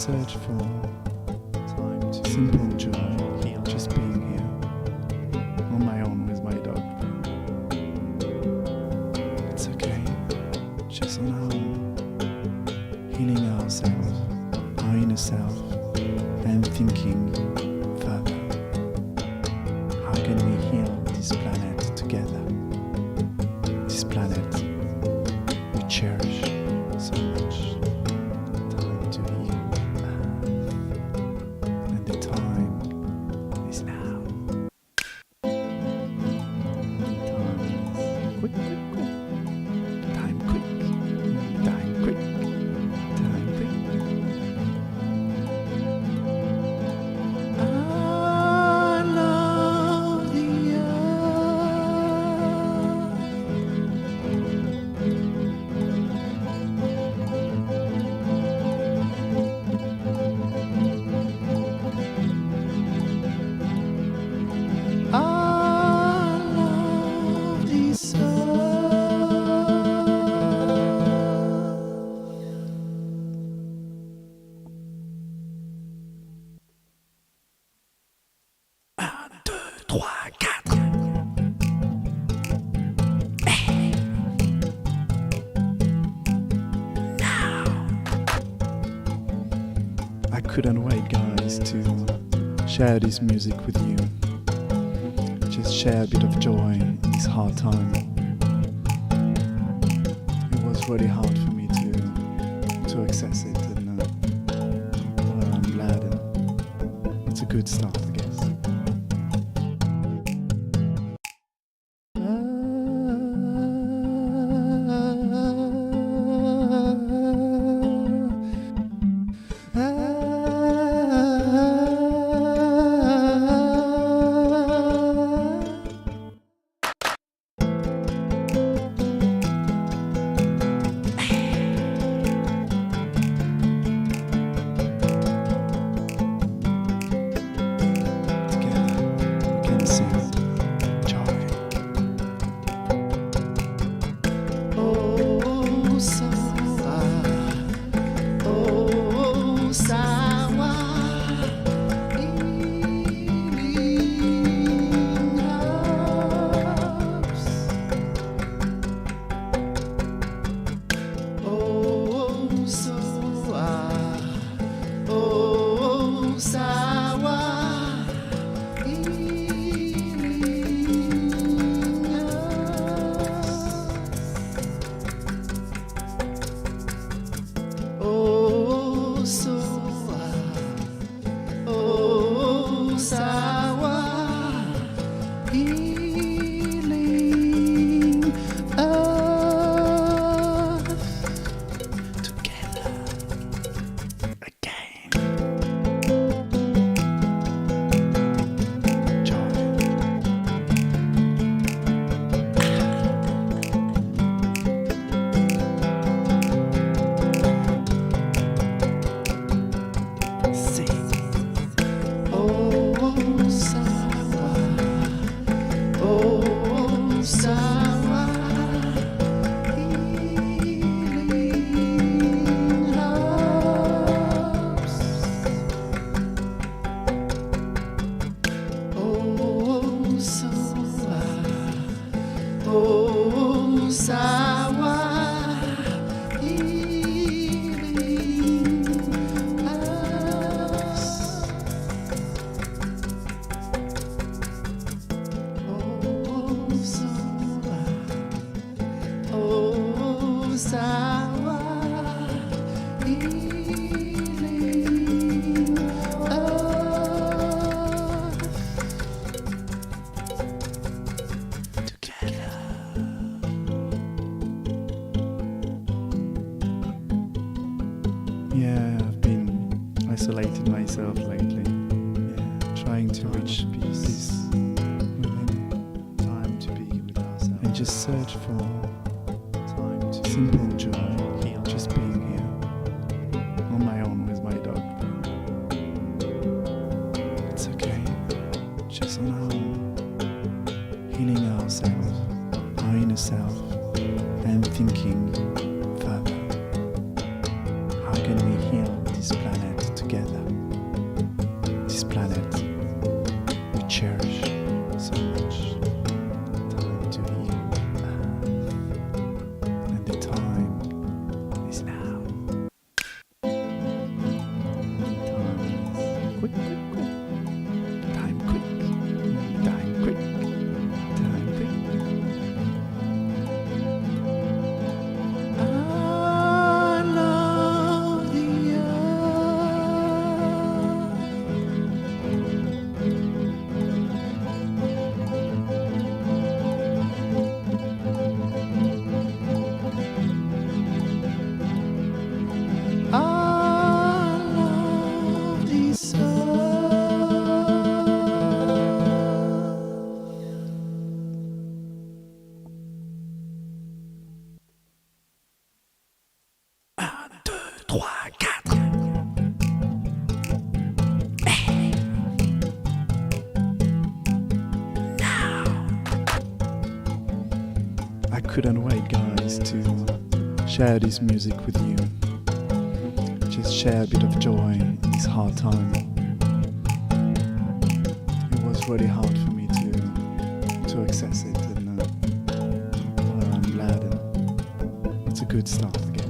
Search for time to simple joy, heal, just being here on my own with my dog. It's okay, just on our own, healing ourselves, our inner self, and thinking further. How can we heal this planet together? This planet we cherish so much. Time to heal. And the time is now. Time is quick, quick, quick. Time quick. Time quick. Time quick. I love the I love this earth. 1, 2, 3, 4. Now. I couldn't wait, guys, to share this music with you. Just share a bit of joy in this hard time. It was really hard for me to access it, and I'm glad it's a good start, I guess. Yeah, I've been isolating myself lately. Yeah, trying to reach peace within. Time to be with ourselves. And just search for time to simple joy, heal, just being here on my own with my dog. It's okay, just on our own, healing ourselves, our inner self, and thinking further. How can we heal this planet together. This planet we cherish so much. Time to heal. And the time is now. Time is quick, quick, quick. Time quick. Time quick. Time quick. I love the I love this I couldn't wait, guys, to share this music with you. Just share a bit of joy in this hard time. It was really hard for me to access it, and I'm glad it's a good start, I guess.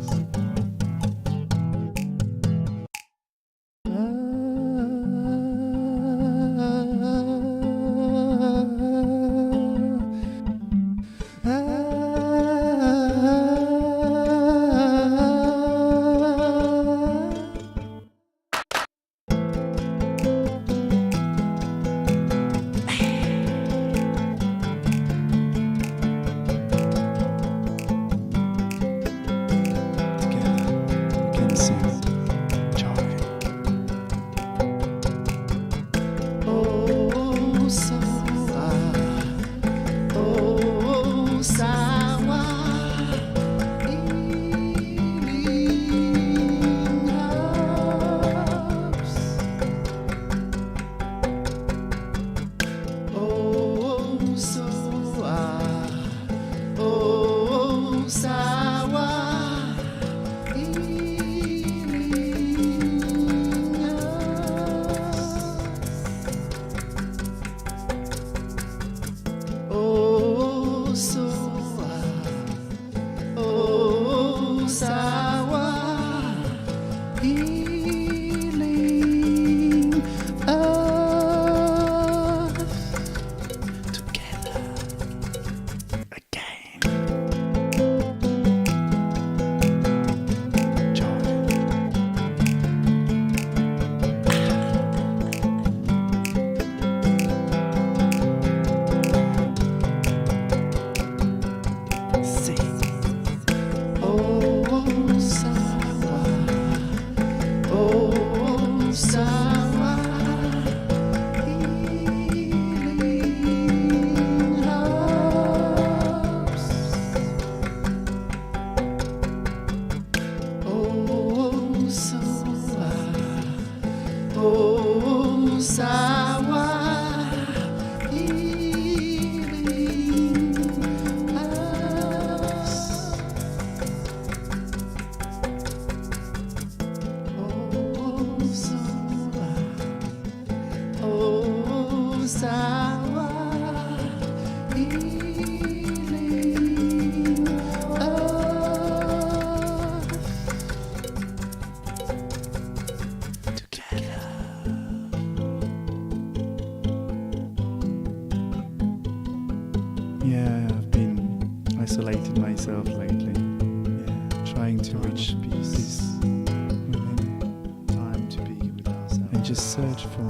Yeah, I've been isolating myself lately. Yeah, trying to reach peace within. Time to be with ourselves. And just search for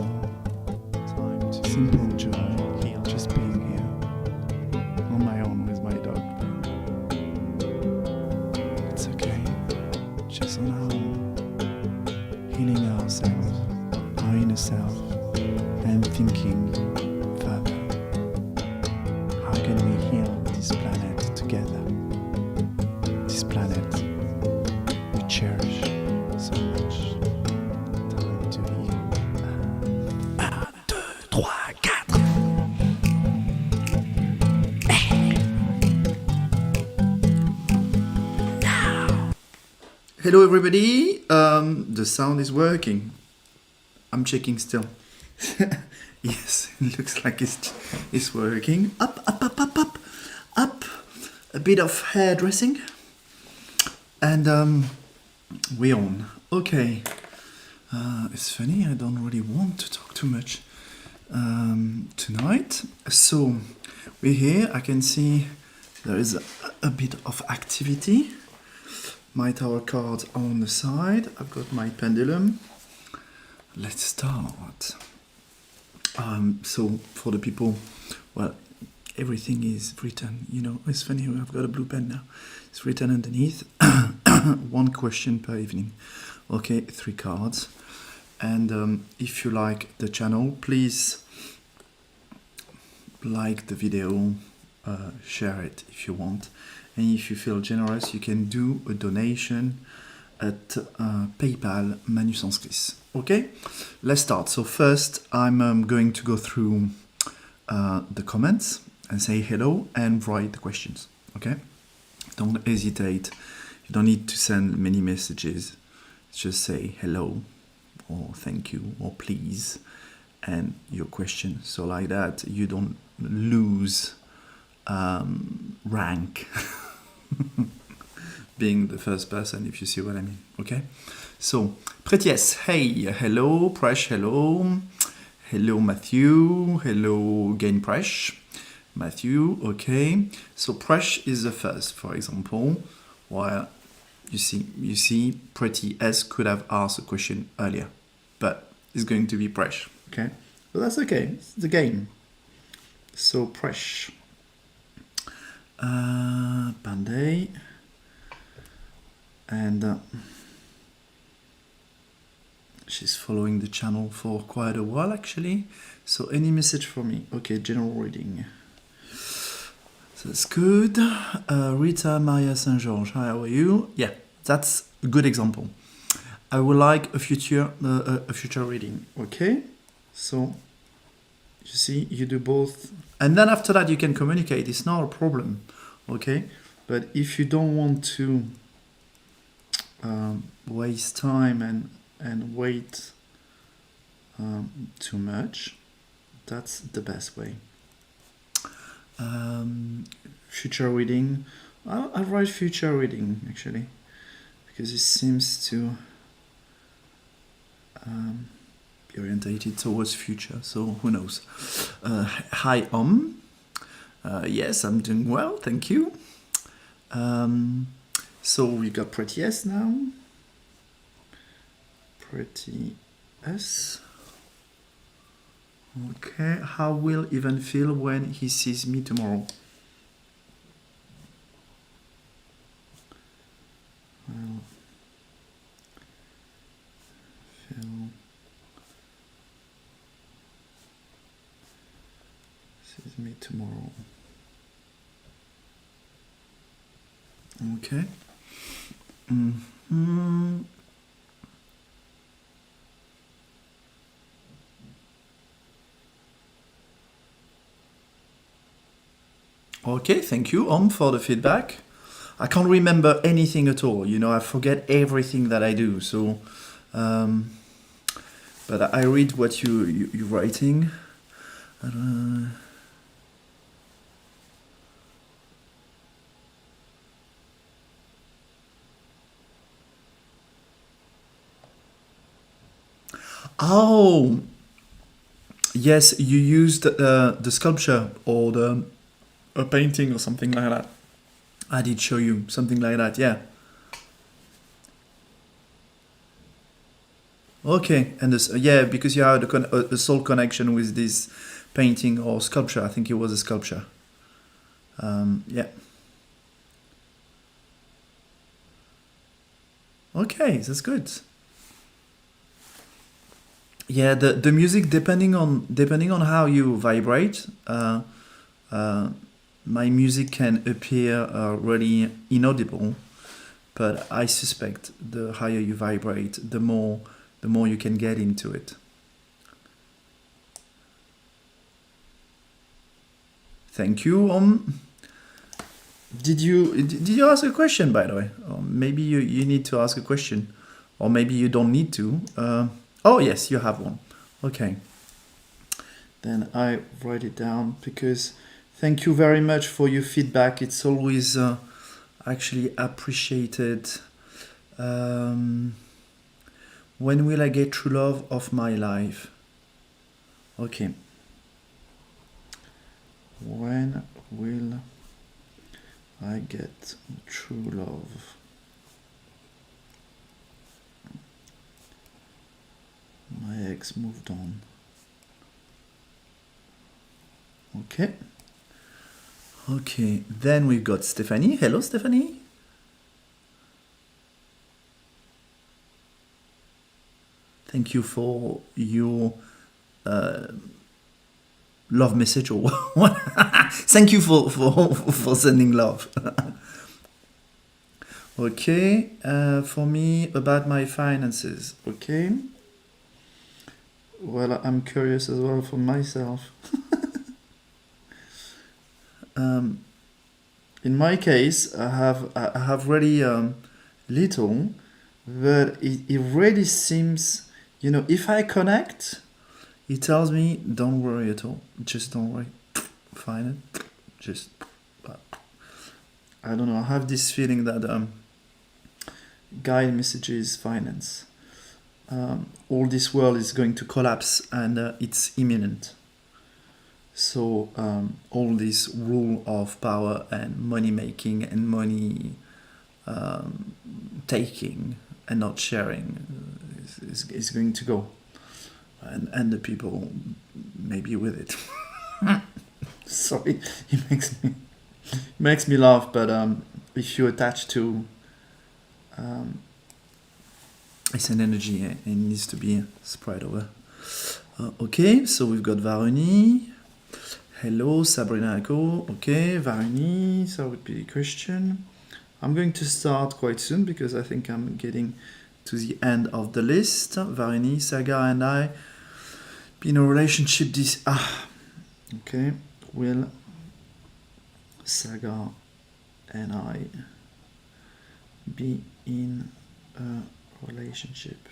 time to simple joy. Heal. Just being here. On my own with my dog. It's okay. Just on our own. Healing ourselves, our inner self, and thinking further. How can we heal this planet together? This planet we cherish so much. Time to heal. 1, 2, 3, 4. Hello everybody, the sound is working. I'm checking still. Yes, it looks like it's working. Up, up, up, up, up, up. A bit of hairdressing. And we're on. Okay. It's funny, I don't really want to talk too much tonight. So, we're here. I can see there is a bit of activity. My tarot cards are on the side. I've got my pendulum. Let's start. So for the people, well, everything is written. You know, it's funny. I've got a blue pen now. It's written underneath. One question per evening. Okay, 3 cards. And if you like the channel, please like the video, share it if you want. And if you feel generous, you can do a donation at PayPal ManuSensCris. Okay, let's start. So first, I'm going to go through the comments and say hello and write the questions. Okay, don't hesitate. You don't need to send many messages. Just say hello or thank you or please and your question. So like that, you don't lose rank being the first person, if you see what I mean. Okay, so Prettiest, hey, hello. Presh, hello. Hello Matthew, hello Gain Presh. Matthew, okay, so Presh is the first, for example. While you see Pretty S could have asked a question earlier, but it's going to be Presh. Okay, but that's okay, it's the game. So Presh, Panday, and she's following the channel for quite a while actually. So any message for me? Okay, general reading. So that's good. Rita Maria Saint George, how are you? Yeah, that's a good example. I would like a future reading. Okay, so you see, you do both, and then after that you can communicate. It's not a problem. Okay, but if you don't want to waste time and wait too much, that's the best way. Future reading, I'll write future reading actually, because it seems to be orientated towards future, so who knows. Hi yes, I'm doing well, thank you. So we got Pretty S now. Pretty S. Okay, how will Ivan feel when he sees me tomorrow? Well, feel sees me tomorrow. Okay. Okay, thank you, for the feedback. I can't remember anything at all. You know, I forget everything that I do. So, but I read what you're writing. Oh, yes, you used the sculpture or a painting or something like that. I did show you something like that, yeah. Okay, and this, yeah, because you had a soul connection with this painting or sculpture. I think it was a sculpture. Yeah. Okay, that's good. Yeah, the music depending on how you vibrate. My music can appear really inaudible, but I suspect the higher you vibrate, the more you can get into it. Thank you. Did you ask a question, by the way? Or maybe you need to ask a question, or maybe you don't need to. Oh, yes, you have one. Okay. Then I write it down because thank you very much for your feedback. It's always actually appreciated. When will I get true love of my life? Okay. When will I get true love? My ex moved on. Okay. Okay, then we've got Stephanie. Hello, Stephanie. Thank you for your love message or what? Thank you for sending love. Okay, for me, about my finances. Okay. Well, I'm curious as well for myself. In my case, I have really little, but it really seems, you know, if I connect, it tells me don't worry at all, just don't worry, fine it, just, I don't know, I have this feeling that guide messages finance. All this world is going to collapse and it's imminent. So all this rule of power and money making and money taking and not sharing is going to go, and the people maybe with it. Sorry, it makes me laugh, but if you attach to it's an energy and it needs to be spread over. Okay, so we've got Varuni. Hello, Sabrina Echo. Okay, Varuni, so would be Christian. I'm going to start quite soon because I think I'm getting to the end of the list. Varuni, Saga and I be in a relationship this... Okay, will Saga and I be in a relationship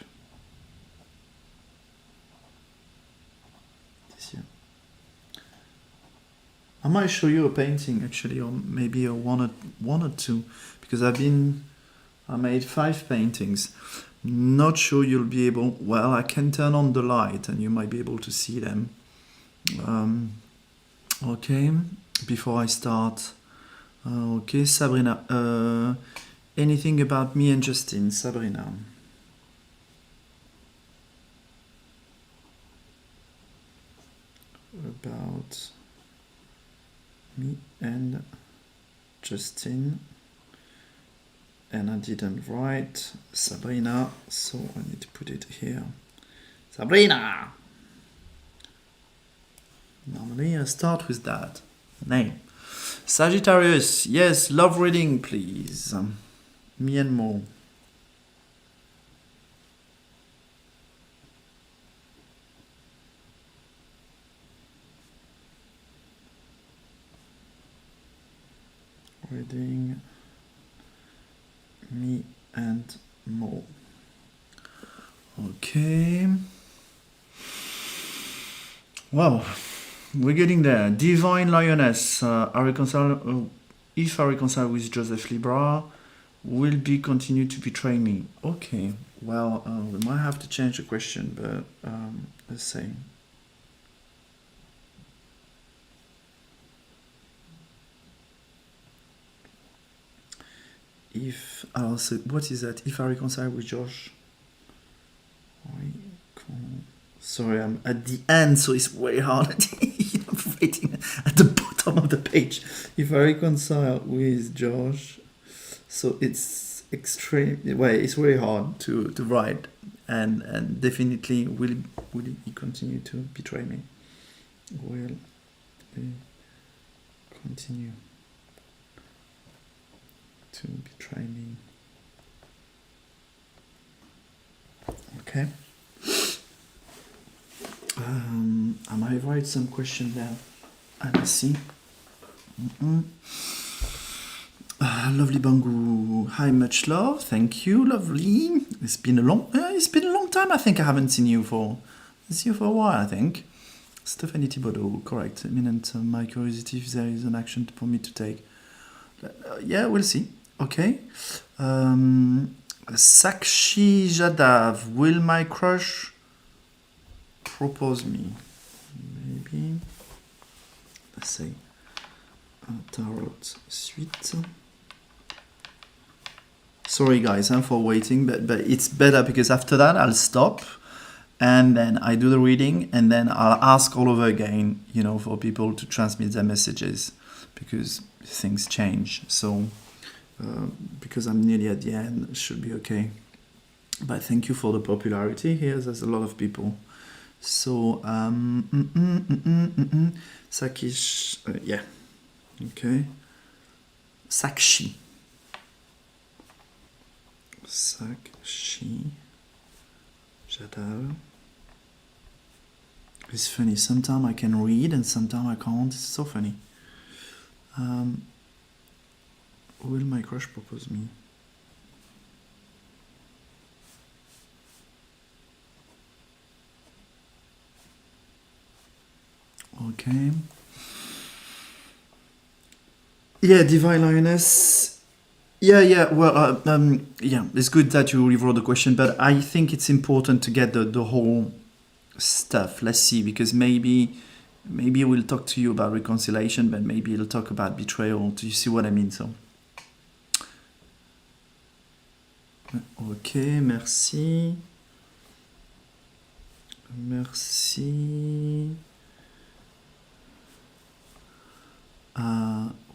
this year? I might show you a painting actually, or maybe a one or two, because I made 5 paintings. Not sure you'll be able, well, I can turn on the light and you might be able to see them. Okay, before I start. Okay, Sabrina, anything about me and Justin, Sabrina? About me and Justin, and I didn't write Sabrina, so I need to put it here. Sabrina! Normally I start with that name. Sagittarius, yes, love reading please. Me and Mo. Reading me and Mo. Okay. Wow, we're getting there. Divine Lioness. If I reconcile with Joseph Libra, will be continue to betray me. Okay. Well, we might have to change the question, but let's see. If what is that? If I reconcile with Josh, sorry, I'm at the end, so it's very hard. I'm writing at the bottom of the page. If I reconcile with Josh, so it's extreme. Well, it's very hard to write, and definitely will he continue to betray me? Will he continue to betray me? Okay. I might write some question there. Let's see. Lovely Bangu. Hi, much love. Thank you, lovely. It's been a long time I think I haven't seen you for a while, I think. Stephanie Thibodeau, correct. Imminent my curiosity if there is an action for me to take. Yeah, we'll see. Okay. Sakshi Jadav, will my crush propose me? Maybe. Let's say Tarot Suite. Sorry guys for waiting, but it's better because after that I'll stop and then I do the reading and then I'll ask all over again, you know, for people to transmit their messages because things change. So because I'm nearly at the end, it should be okay. But thank you for the popularity here. There's a lot of people. So Sakish, yeah, okay. Sakshi Jadal. It's funny, sometimes I can read and sometimes I can't. It's so funny. Will my crush propose me? Okay. Yeah, Divine Lioness. Yeah. Well, yeah, it's good that you rewrote the question, but I think it's important to get the whole stuff. Let's see, because maybe we'll talk to you about reconciliation, but maybe it'll talk about betrayal. Do you see what I mean? So, okay, merci.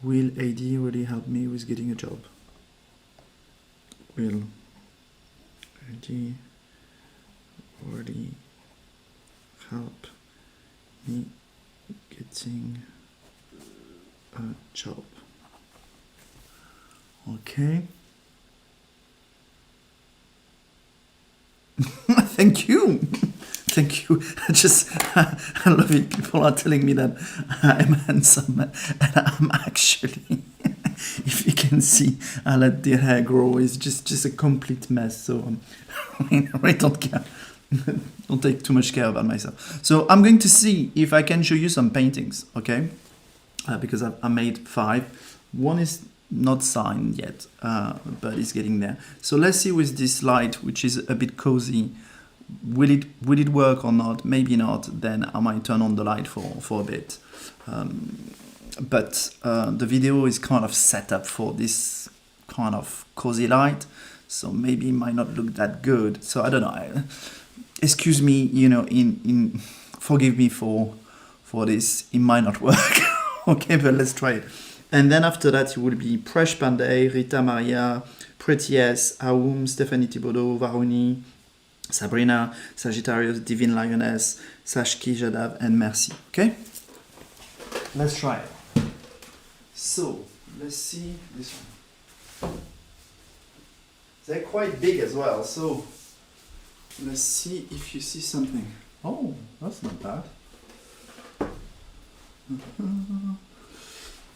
Will AD really help me with getting a job? Will AD really help me getting a job? Okay. Thank you. Thank you. I love it. People are telling me that I'm handsome and I'm actually, if you can see, I let the hair grow. It's just a complete mess. So I really don't care. Don't take too much care about myself. So I'm going to see if I can show you some paintings, okay? Because I made 5. One is not signed yet, but it's getting there. So let's see with this light, which is a bit cozy. Will it work or not? Maybe not. Then I might turn on the light for a bit. But the video is kind of set up for this kind of cozy light, so maybe it might not look that good. So I don't know. Excuse me, you know, forgive me for this. It might not work. Okay, but let's try it. And then after that, it will be Presh Pandey, Rita Maria, Pretty S, Aoum, Stephanie Thibodeau, Varuni, Sabrina, Sagittarius, Divine Lioness, Sashki Jadav, and Merci. Okay? Let's try it. So, let's see this one. They're quite big as well, so let's see if you see something. Oh, that's not bad.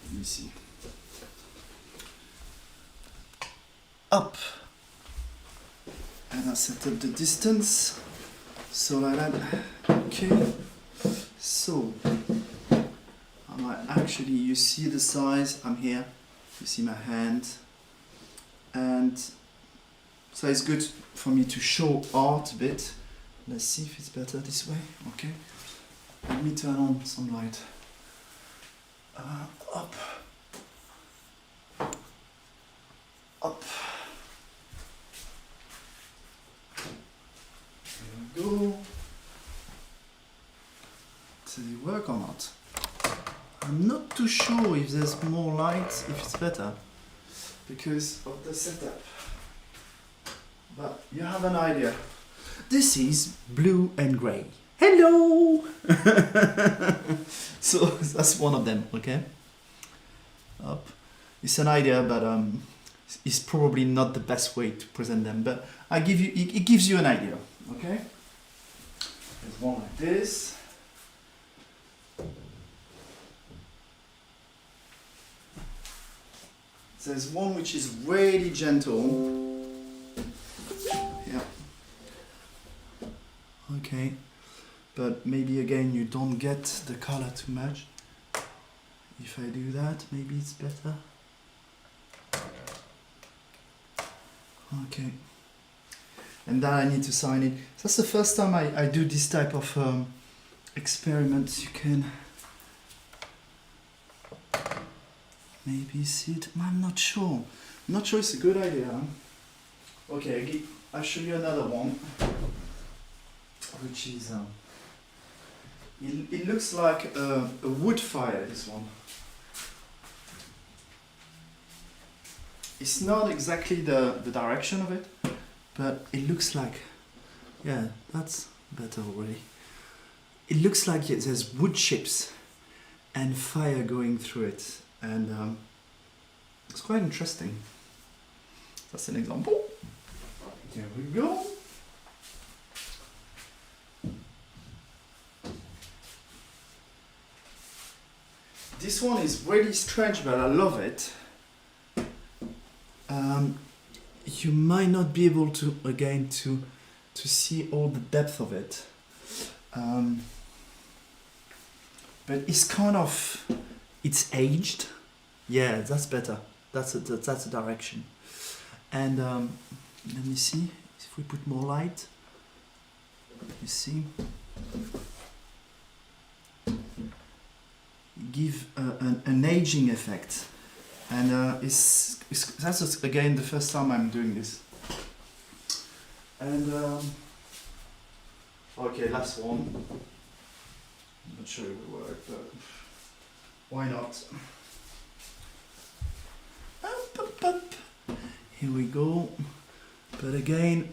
Let me see. Up. And I set up the distance. So like that. Okay. So I might actually, you see the size, I'm here. You see my hand. And so it's good for me to show art a bit. Let's see if it's better this way. Okay. Let me turn on some light. Up. Up. There we go. Does it work or not? I'm not too sure if there's more light, if it's better, because of the setup. But you have an idea. This is blue and grey. Hello! So that's one of them, okay? Up. It's an idea, but it's probably not the best way to present them, but it gives you an idea, okay? There's one like this. There's one which is really gentle. Yeah. but maybe again you don't get the color too much. If I do that, maybe it's better. Okay. And then I need to sign it. That's the first time I do this type of experiments. You can maybe see it. I'm not sure. I'm not sure it's a good idea. Okay, I'll show you another one, which is it looks like a wood fire. This one. It's not exactly the direction of it, but it looks like, yeah, that's better already. It looks like there's wood chips and fire going through it, and it's quite interesting. That's an example. There we go. This one is really strange, but I love it. You might not be able to again to see all the depth of it, but it's kind of, it's aged. Yeah, that's better. That's a direction. And let me see if we put more light. You see, give an aging effect. And that's again the first time I'm doing this. And okay, last one. I'm not sure it will work, but why not? Up. Here we go. But again,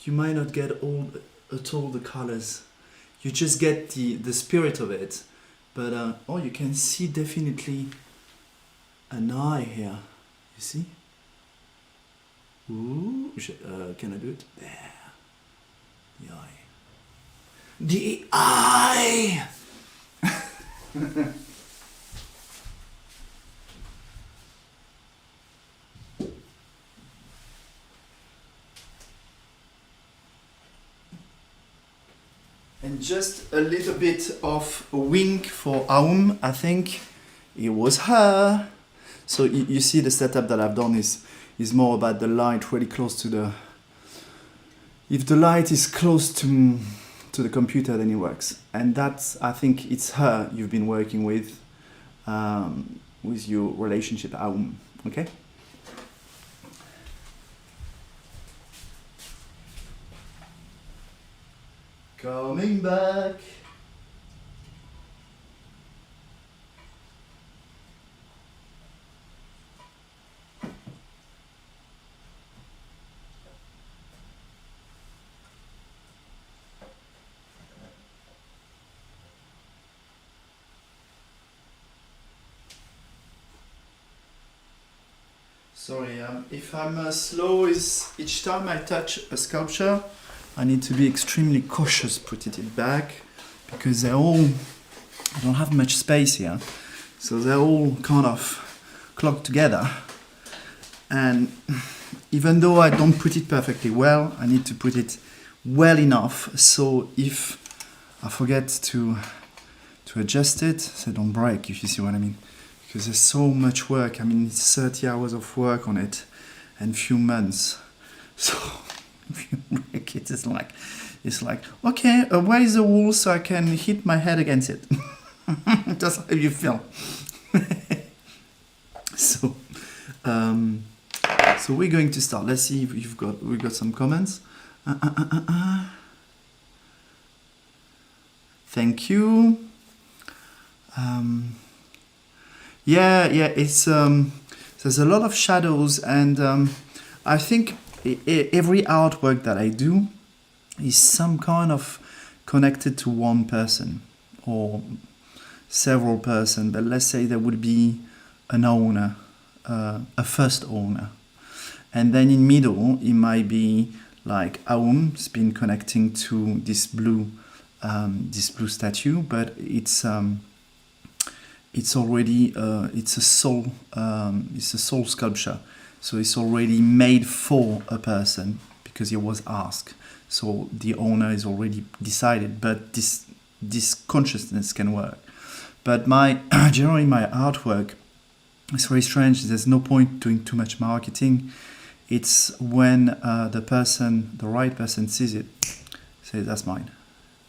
you might not get at all the colors. You just get the spirit of it. But oh, you can see definitely an eye here, you see? Ooh, can I do it? There. The eye. The eye! And just a little bit of a wink for Aum, I think it was her. So you see the setup that I've done is more about the light really close to the... If the light is close to the computer, then it works. And that's, I think it's her you've been working with your relationship, Aum, okay? Coming back. Sorry, if I'm slow, is each time I touch a sculpture, I need to be extremely cautious putting it back, because I don't have much space here, so they're all kind of clogged together. And even though I don't put it perfectly well, I need to put it well enough so if I forget to adjust it, they don't break, if you see what I mean. Because there's so much work. I mean, it's 30 hours of work on it and few months. So if you break it, it's like okay, where is the wall so I can hit my head against it? That's how you feel. So we're going to start. Let's see if we've got some comments. Thank you. Yeah, it's there's a lot of shadows, and I think every artwork that I do is some kind of connected to one person or several persons, but let's say there would be an owner, a first owner, and then in middle it might be like Aum's been connecting to this blue statue, but it's already it's a soul sculpture, so it's already made for a person because it was asked. So the owner is already decided, but this consciousness can work. But generally my artwork is very strange. There's no point doing too much marketing. It's when the right person sees it, say that's mine.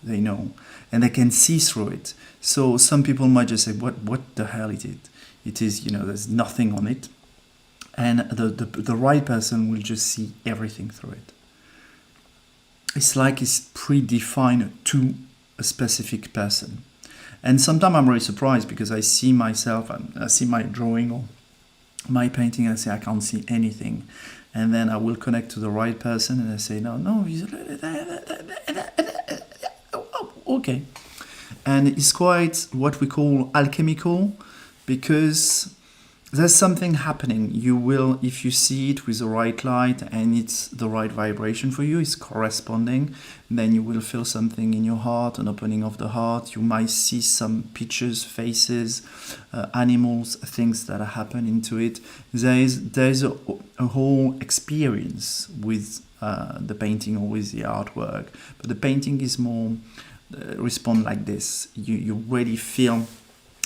They know, and they can see through it. So some people might just say, what the hell is it? It is, there's nothing on it. And the right person will just see everything through it. It's like it's predefined to a specific person. And sometimes I'm really surprised because I see myself, I see my drawing or my painting, and I say I can't see anything. And then I will connect to the right person and I say, no, okay. And it's quite what we call alchemical, because there's something happening. You will, if you see it with the right light and it's the right vibration for you, it's corresponding, then you will feel something in your heart, an opening of the heart. You might see some pictures, faces, animals, things that happen into it. There's a whole experience with the painting or with the artwork, but the painting is more respond like this. You really feel.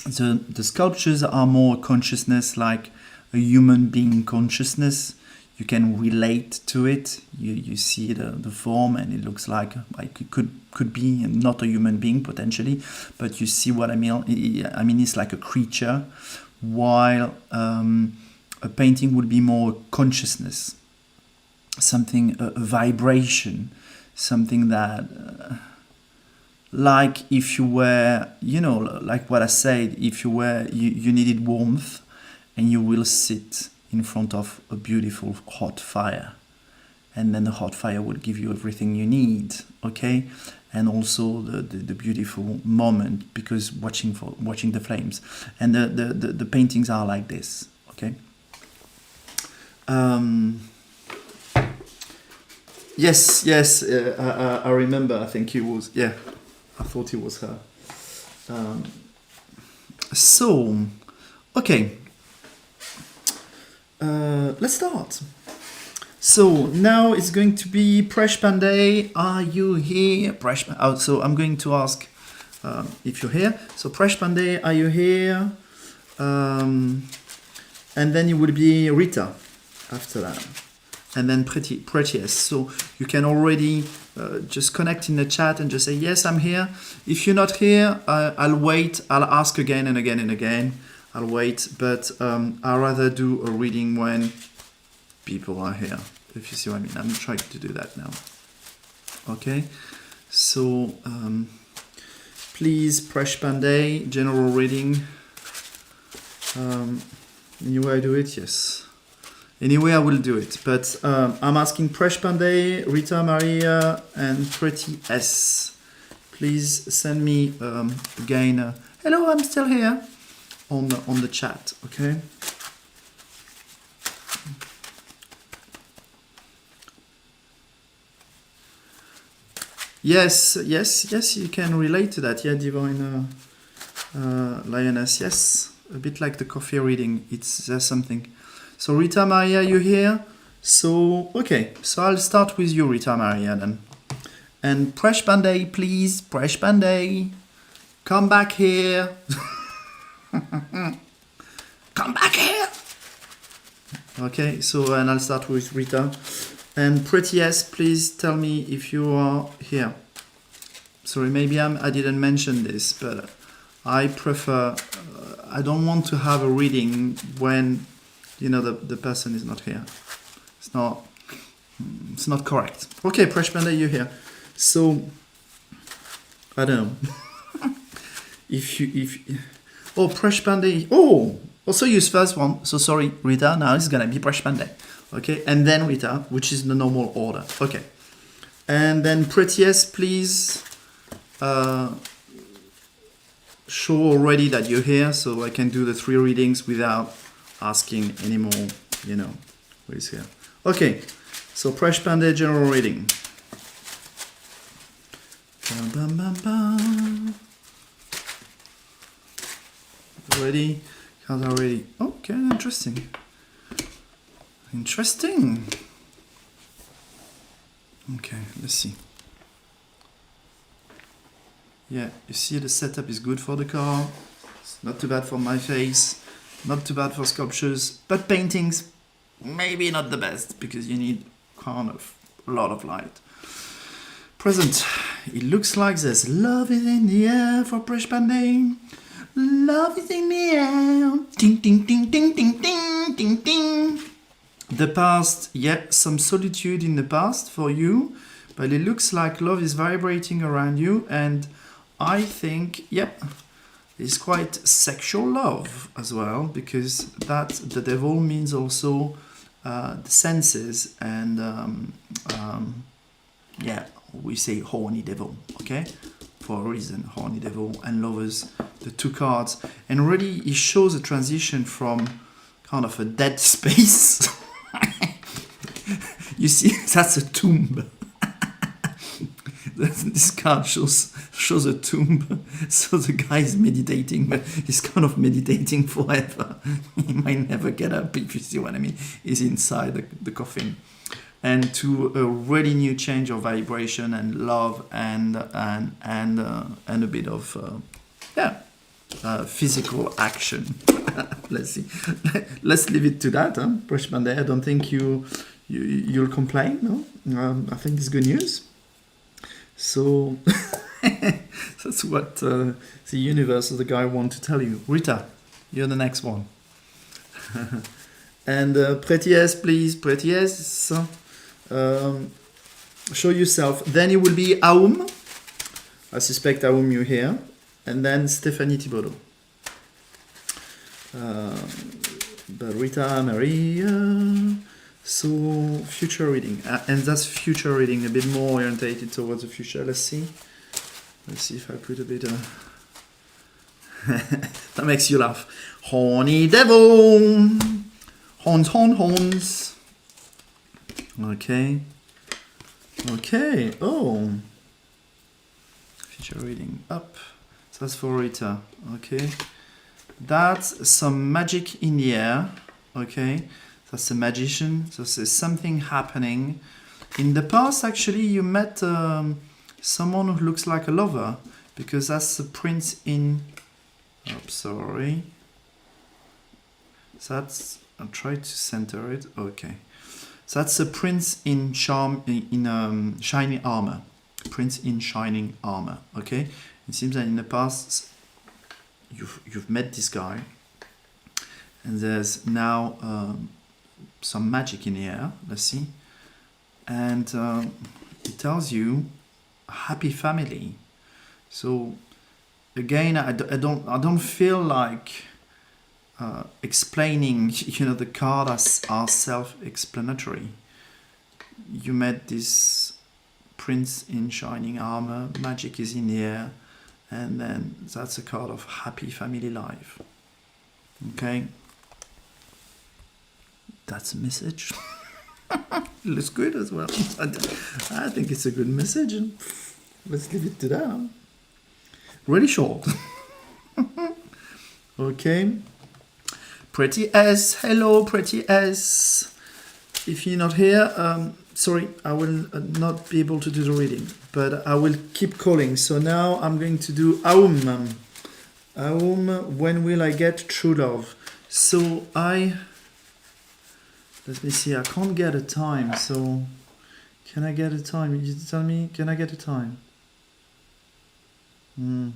The sculptures are more consciousness, like a human being consciousness. You can relate to it. You see the form, and it looks like it could be not a human being potentially, but you see what I mean. I mean, it's like a creature, while a painting would be more consciousness, something, a vibration, something that. Like if you were, like what I said, if you were, you needed warmth, and you will sit in front of a beautiful hot fire, and then the hot fire will give you everything you need, okay? And also the beautiful moment, because watching the flames, and the paintings are like this, okay? Yes, I remember. I think it was, yeah. I thought it was her. Okay. Let's start. So now it's going to be Presh Pandey. Are you here? So I'm going to ask if you're here. So Presh Pandey, are you here? And then it will be Rita after that. And then Prettiest. So you can already just connect in the chat and just say, yes, I'm here. If you're not here, I'll wait. I'll ask again and again and again. I'll wait. But I'd rather do a reading when people are here, if you see what I mean. I'm trying to do that now. Okay. So please, Presh Pandey, general reading. Any way I do it? Yes. Anyway, I will do it, but I'm asking Presh Pandey, Rita Maria, and Pretty S. Please send me again. Hello, I'm still here on the chat. Okay. Yes, you can relate to that. Yeah, Divine Lioness. Yes, a bit like the coffee reading. There's something. So Rita Maria, you here? So, okay. So I'll start with you, Rita Maria, then. And Presh Pandey, please. Presh Pandey. Come back here. Come back here. Okay, so and I'll start with Rita. And Pretty S, please tell me if you are here. Sorry, maybe I didn't mention this, but I prefer... I don't want to have a reading when... the person is not here. It's not correct. Okay, Presh Pandey, you're here. So I don't know. Presh Pandey. Also use first one. So sorry, Rita. Now it's gonna be Presh Pandey. Okay, and then Rita, which is the normal order. Okay, and then Prettiest, please. Show already that you're here, so I can do the 3 readings without asking anymore, who is here. Okay, so Presh Pandey general reading. Bum, bum, bum, bum. Ready? Cards are ready. Okay, interesting. Okay, let's see. Yeah, you see the setup is good for the car. It's not too bad for my face. Not too bad for sculptures. But paintings, maybe not the best because you need kind of a lot of light. Present. It looks like there's love is in the air for Presh Pandey. Love is in the air. Ding, ding, ding, ding, ding, ding, ding, ding. The past, yeah, some solitude in the past for you, but it looks like love is vibrating around you, and I think, yep, it's quite sexual love as well, because that the devil means also the senses, and yeah, we say horny devil, okay, for a reason, horny devil and lovers, the two cards, and really it shows a transition from kind of a dead space. You see, that's a tomb. This card shows a tomb. So the guy is meditating, but he's kind of meditating forever. He might never get up, if you see what I mean. He's inside the coffin. And to a really new change of vibration and love and a bit of physical action. Let's see. Let's leave it to that, huh? Presh Pandey, I don't think you'll complain, no? I think it's good news. So that's what the universe or the guy want to tell you. Rita, you're the next one. And Prettiès, please, Prettiès. Show yourself. Then it will be Aoum. I suspect Aoum you're here. And then Stéphanie Thibaudot. But Rita, Maria. So future reading, and that's future reading, a bit more orientated towards the future. Let's see if I put a bit that makes you laugh. Horny devil, horns. Okay. Oh, future reading up. So that's for Rita. Okay, that's some magic in the air. Okay. That's a magician. So there's something happening. In the past, actually, you met someone who looks like a lover, because that's the prince in. Oh, sorry. That's. I'll try to center it. Okay. So that's a prince in shining armor. Prince in shining armor. Okay. It seems that in the past, you've met this guy, and there's now. Some magic in the air, let's see, and it tells you a happy family. So again, I don't feel like explaining, the cards are self-explanatory. You met this prince in shining armor, magic is in the air, and then that's a card of happy family life. Okay. That's a message. Looks good as well. I think it's a good message. Let's leave it to that. Really short. Okay. Pretty S. Hello, Pretty S. If you're not here, sorry, I will not be able to do the reading, but I will keep calling. So now I'm going to do Aoum. Aoum, when will I get true love? So let me see, I can't get a time, so can I get a time? You tell me, can I get a time? Do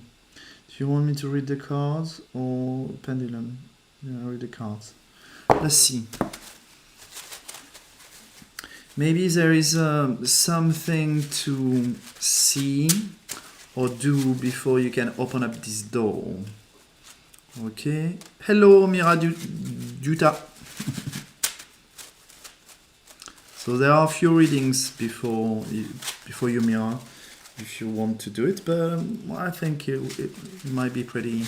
you want me to read the cards or pendulum? Yeah, read the cards. Let's see. Maybe there is something to see or do before you can open up this door. Okay. Hello, Mira Duta. So there are a few readings before you, Mira, if you want to do it, but I think it might be pretty,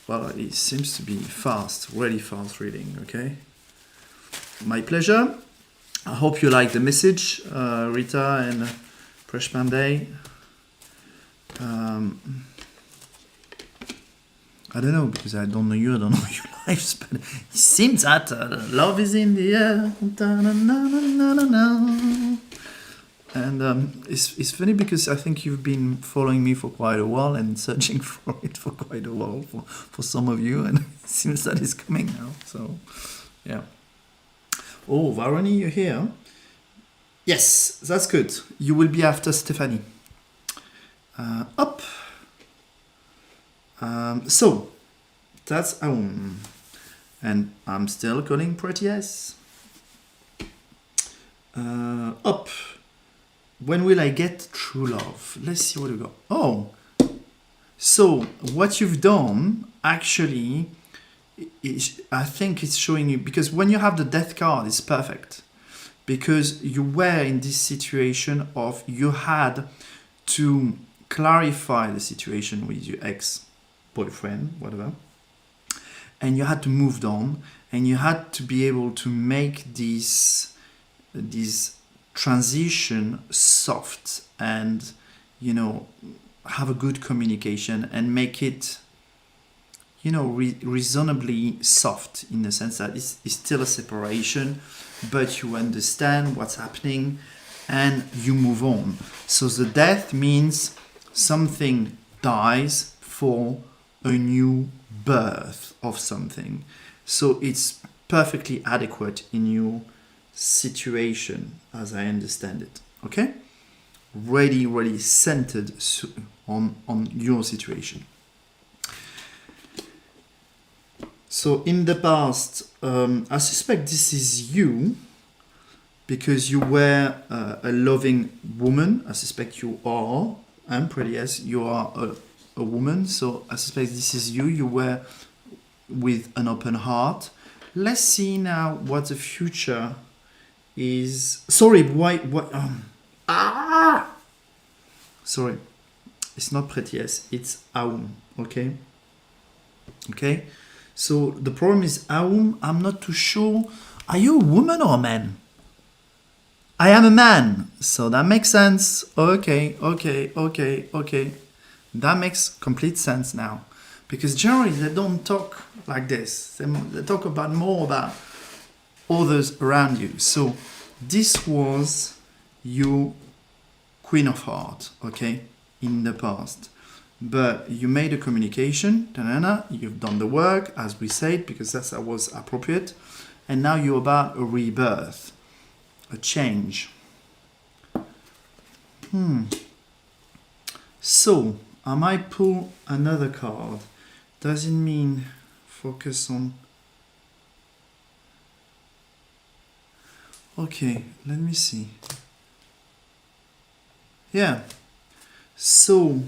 well, it seems to be fast, really fast reading, okay? My pleasure. I hope you like the message, Rita and Presh Pandey. I don't know, because I don't know you, I don't know your lives, but it seems that love is in the air. And it's funny because I think you've been following me for quite a while and searching for it for quite a while for some of you, and it seems that it's coming now. So, yeah. Oh, Varuni, you're here. Yes, that's good. You will be after Stephanie. Up. So, that's Aum. And I'm still calling Prettiest. Up. When will I get true love? Let's see what we got. Oh, so what you've done actually, I think it's showing you, because when you have the death card, it's perfect. Because you were in this situation of you had to clarify the situation with your ex-boyfriend, whatever. And you had to move on, and you had to be able to make these transition soft and, you know, have a good communication and make it, you know, reasonably soft, in the sense that it's still a separation, but you understand what's happening and you move on. So the death means something dies for a new birth of something. So it's perfectly adequate in your situation, as I understand it. Okay? Really centered on your situation. So in the past, I suspect this is you, because you were a loving woman. I suspect you are. I'm pretty, yes, you are a woman. So I suspect this is you. You were with an open heart. Let's see now what the future is. Sorry, why? Sorry, it's not Prettiest, it's Aum. Okay. Okay. So the problem is Aum. I'm not too sure. Are you a woman or a man? I am a man, so that makes sense. Okay. That makes complete sense now, because generally they don't talk like this. They talk about more about others around you. So this was your Queen of Hearts, okay, in the past. But you made a communication, you've done the work, as we said, because that was appropriate. And now you're about a rebirth, a change. So, I might pull another card. Doesn't mean focus on... Okay, let me see. Yeah. So,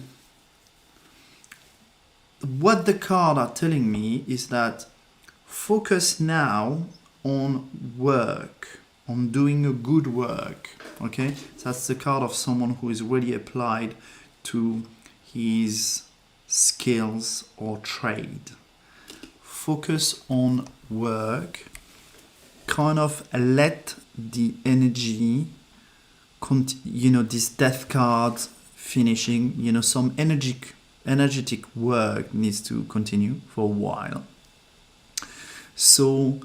what the cards are telling me is that focus now on work, on doing a good work. Okay, that's the card of someone who is really applied to his skills or trade. Focus on work. Kind of let the energy, this death card finishing, some energetic work needs to continue for a while. So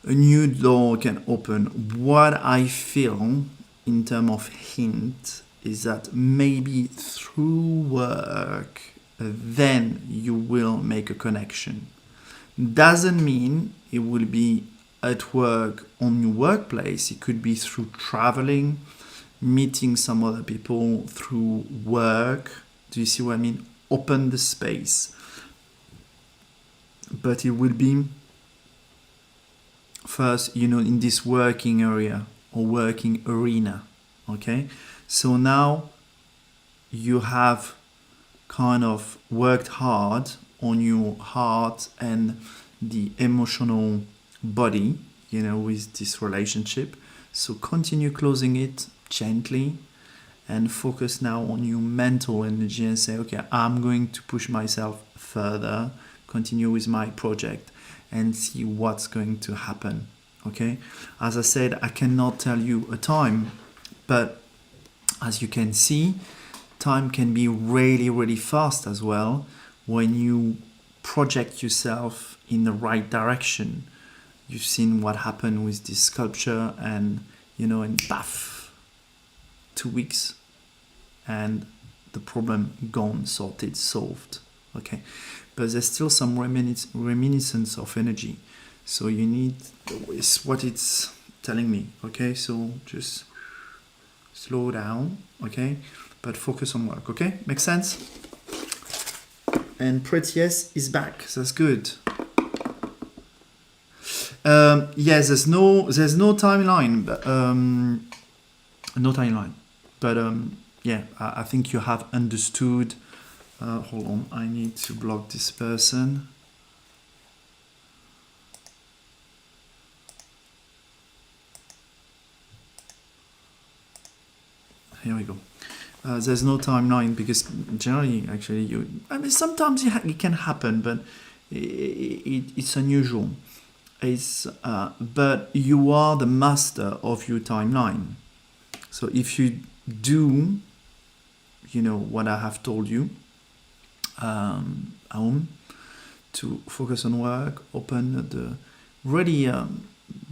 a new door can open. What I feel in terms of hint is that maybe through work, then you will make a connection. Doesn't mean it will be at work on your workplace. It could be through traveling, meeting some other people through work. Do you see what I mean? Open the space. But it will be first, in this working area or working arena. Okay? So now you have kind of worked hard on your heart and the emotional body, with this relationship. So continue closing it gently and focus now on your mental energy and say, okay, I'm going to push myself further, continue with my project and see what's going to happen. Okay? As I said, I cannot tell you a time, but as you can see, time can be really, really fast as well when you project yourself in the right direction. You've seen what happened with this sculpture and, and paf, 2 weeks and the problem gone, sorted, solved. Okay, but there's still some reminiscence of energy. So you need, is what it's telling me. Okay, so just slow down. Okay, but focus on work. Okay, makes sense? And Prettiest is back. That's good. Yes, there's no timeline, but yeah, I think you have understood. Hold on, I need to block this person. Here we go. There's no timeline because generally, actually, sometimes it can happen, but it's unusual. But you are the master of your timeline. So if you do, what I have told you, to focus on work,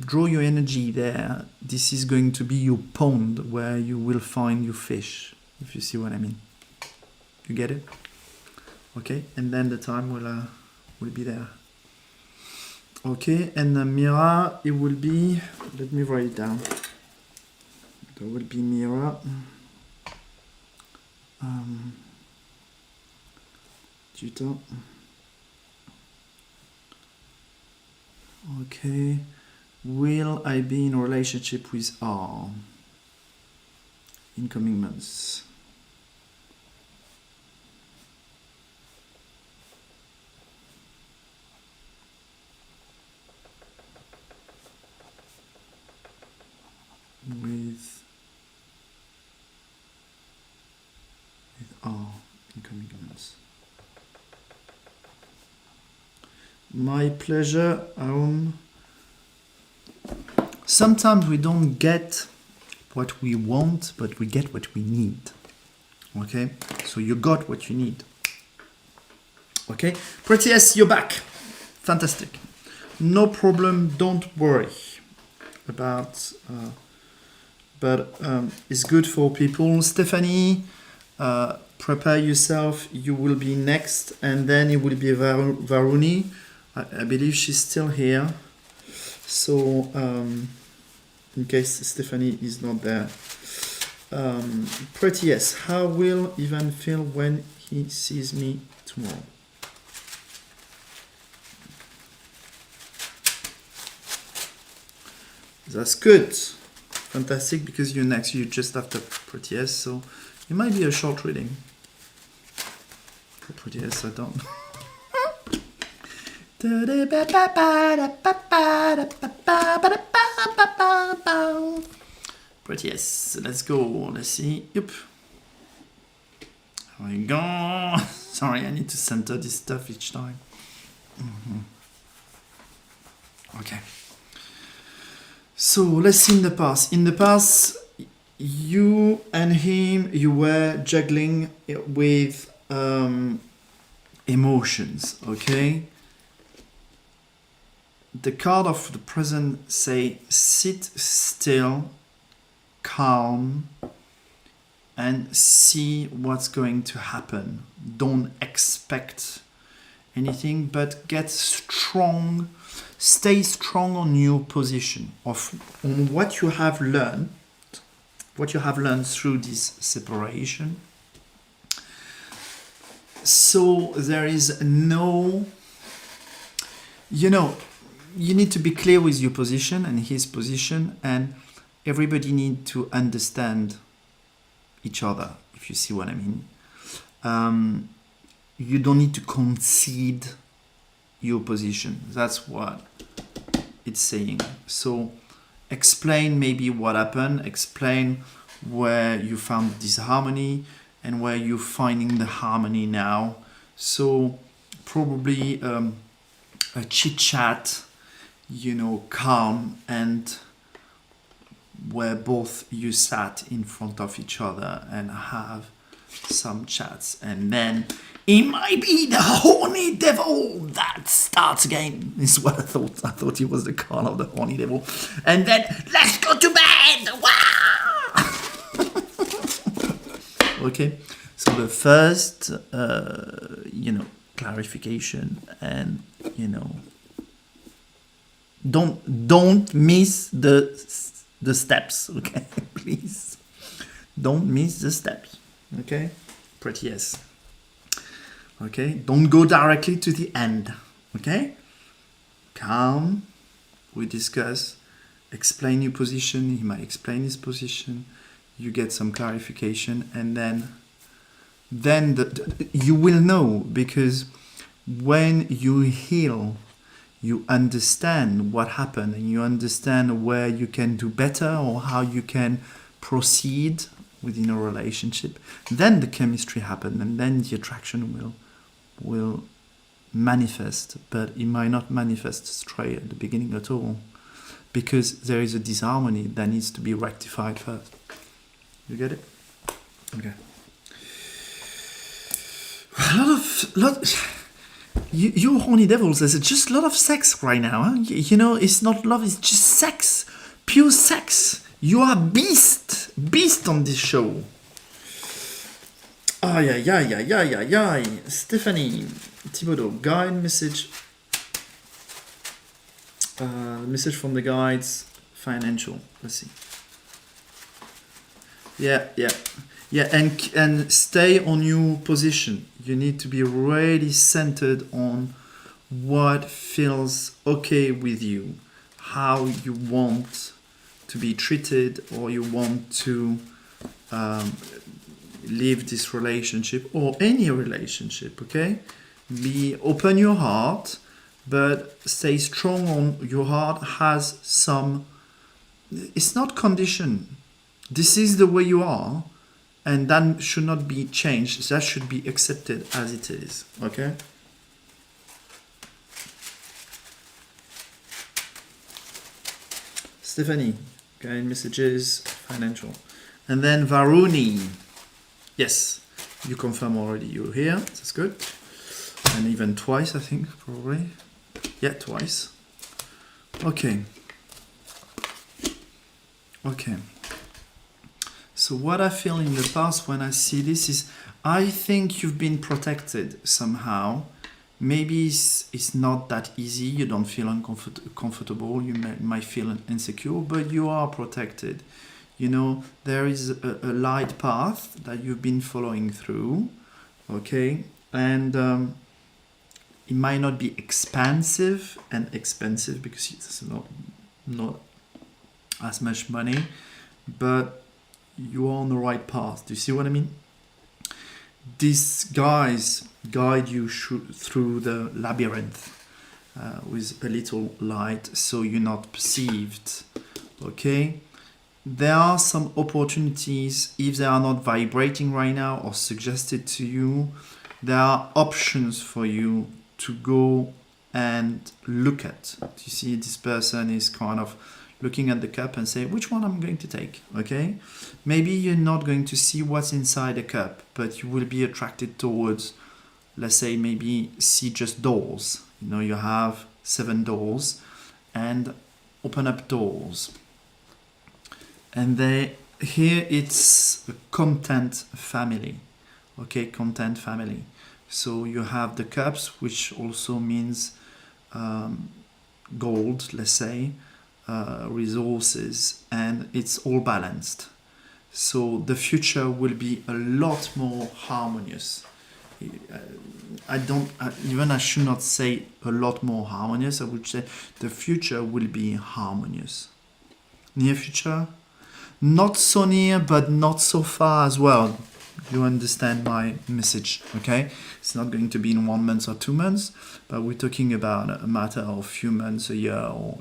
draw your energy there. This is going to be your pond where you will find your fish, if you see what I mean. You get it? Okay, and then the time will be there. Okay, and Mira, it will be, let me write it down. There will be Mira. Tutor. Okay. Will I be in a relationship with R in coming months? With R in coming months. My pleasure. Sometimes we don't get what we want, but we get what we need. Okay, so you got what you need. Okay, Prettiest, you're back. Fantastic. No problem. Don't worry about. But it's good for people. Stephanie, prepare yourself. You will be next, and then it will be Varuni. I believe she's still here. So, in case Stephanie is not there. Prettiest, how will Ivan feel when he sees me tomorrow? That's good. Fantastic, because you're next. You're just after Prettiest, so it might be a short reading. For Prettiest, I don't. Prettiest, let's go. Let's see. Yep. Here we go. Sorry, I need to center this stuff each time. Okay. So let's see in the past. In the past, you and him, you were juggling with emotions, okay? The card of the present say, sit still, calm, and see what's going to happen. Don't expect anything, but get strong. Stay strong on your position on what you have learned, through this separation. So there is no, you need to be clear with your position and his position, and everybody need to understand each other, if you see what I mean. You don't need to concede your position. That's what it's saying. So explain maybe what happened, explain where you found disharmony and where you're finding the harmony now. So probably a chit chat, calm, and where both you sat in front of each other and have some chats, and then it might be the horny devil that starts again. Is what I thought. I thought he was the card of the horny devil. And then let's go to bed. Wow! Okay, so the first, clarification, and don't miss the steps. Okay, please don't miss the steps. Okay, pretty yes. Okay, don't go directly to the end. Okay, calm. We discuss. Explain your position. He might explain his position. You get some clarification, and then you will know, because when you heal, you understand what happened, and you understand where you can do better or how you can proceed within a relationship. Then the chemistry happens, and then the attraction will manifest, but it might not manifest straight at the beginning at all, because there is a disharmony that needs to be rectified first. You get it? Okay. You horny devils, there's just a lot of sex right now. Huh? It's not love, it's just sex. Pure sex. You are beast on this show. Ay. Stephanie Thibodeau, guide message. Message from the guides, financial. Let's see. Yeah, and stay on your position. You need to be really centered on what feels okay with you, how you want to be treated, or you want to live this relationship or any relationship. Okay, open your heart, but stay strong on your heart. Has some. It's not conditioned. This is the way you are, and that should not be changed. That should be accepted as it is. Okay? Stephanie, guide messages, financial. And then Varuni. Yes, you confirm already you're here. That's good. And even twice, I think, probably. Yeah, twice. Okay. So what I feel in the past when I see this is, I think you've been protected somehow. Maybe it's not that easy. You don't feel comfortable. You might feel insecure, but you are protected. There is a light path that you've been following through. Okay, and it might not be expansive and expensive because it's not as much money, but you are on the right path. Do you see what I mean? These guys guide you through the labyrinth with a little light, so you're not perceived. Okay? There are some opportunities, if they are not vibrating right now or suggested to you, there are options for you to go and look at. You see, this person is kind of looking at the cup and say, which one I'm going to take, okay? Maybe you're not going to see what's inside the cup, but you will be attracted towards, let's say, maybe see just doors. You have 7 doors, and open up doors. And here it's a content family, okay? Content family. So you have the cups, which also means gold, let's say, resources, and it's all balanced. So the future will be a lot more harmonious. I should not say a lot more harmonious. I would say the future will be harmonious. Near future, not so near, but not so far as well. You understand my message, okay? It's not going to be in 1 month or 2 months, but we're talking about a matter of a few months, a year, or,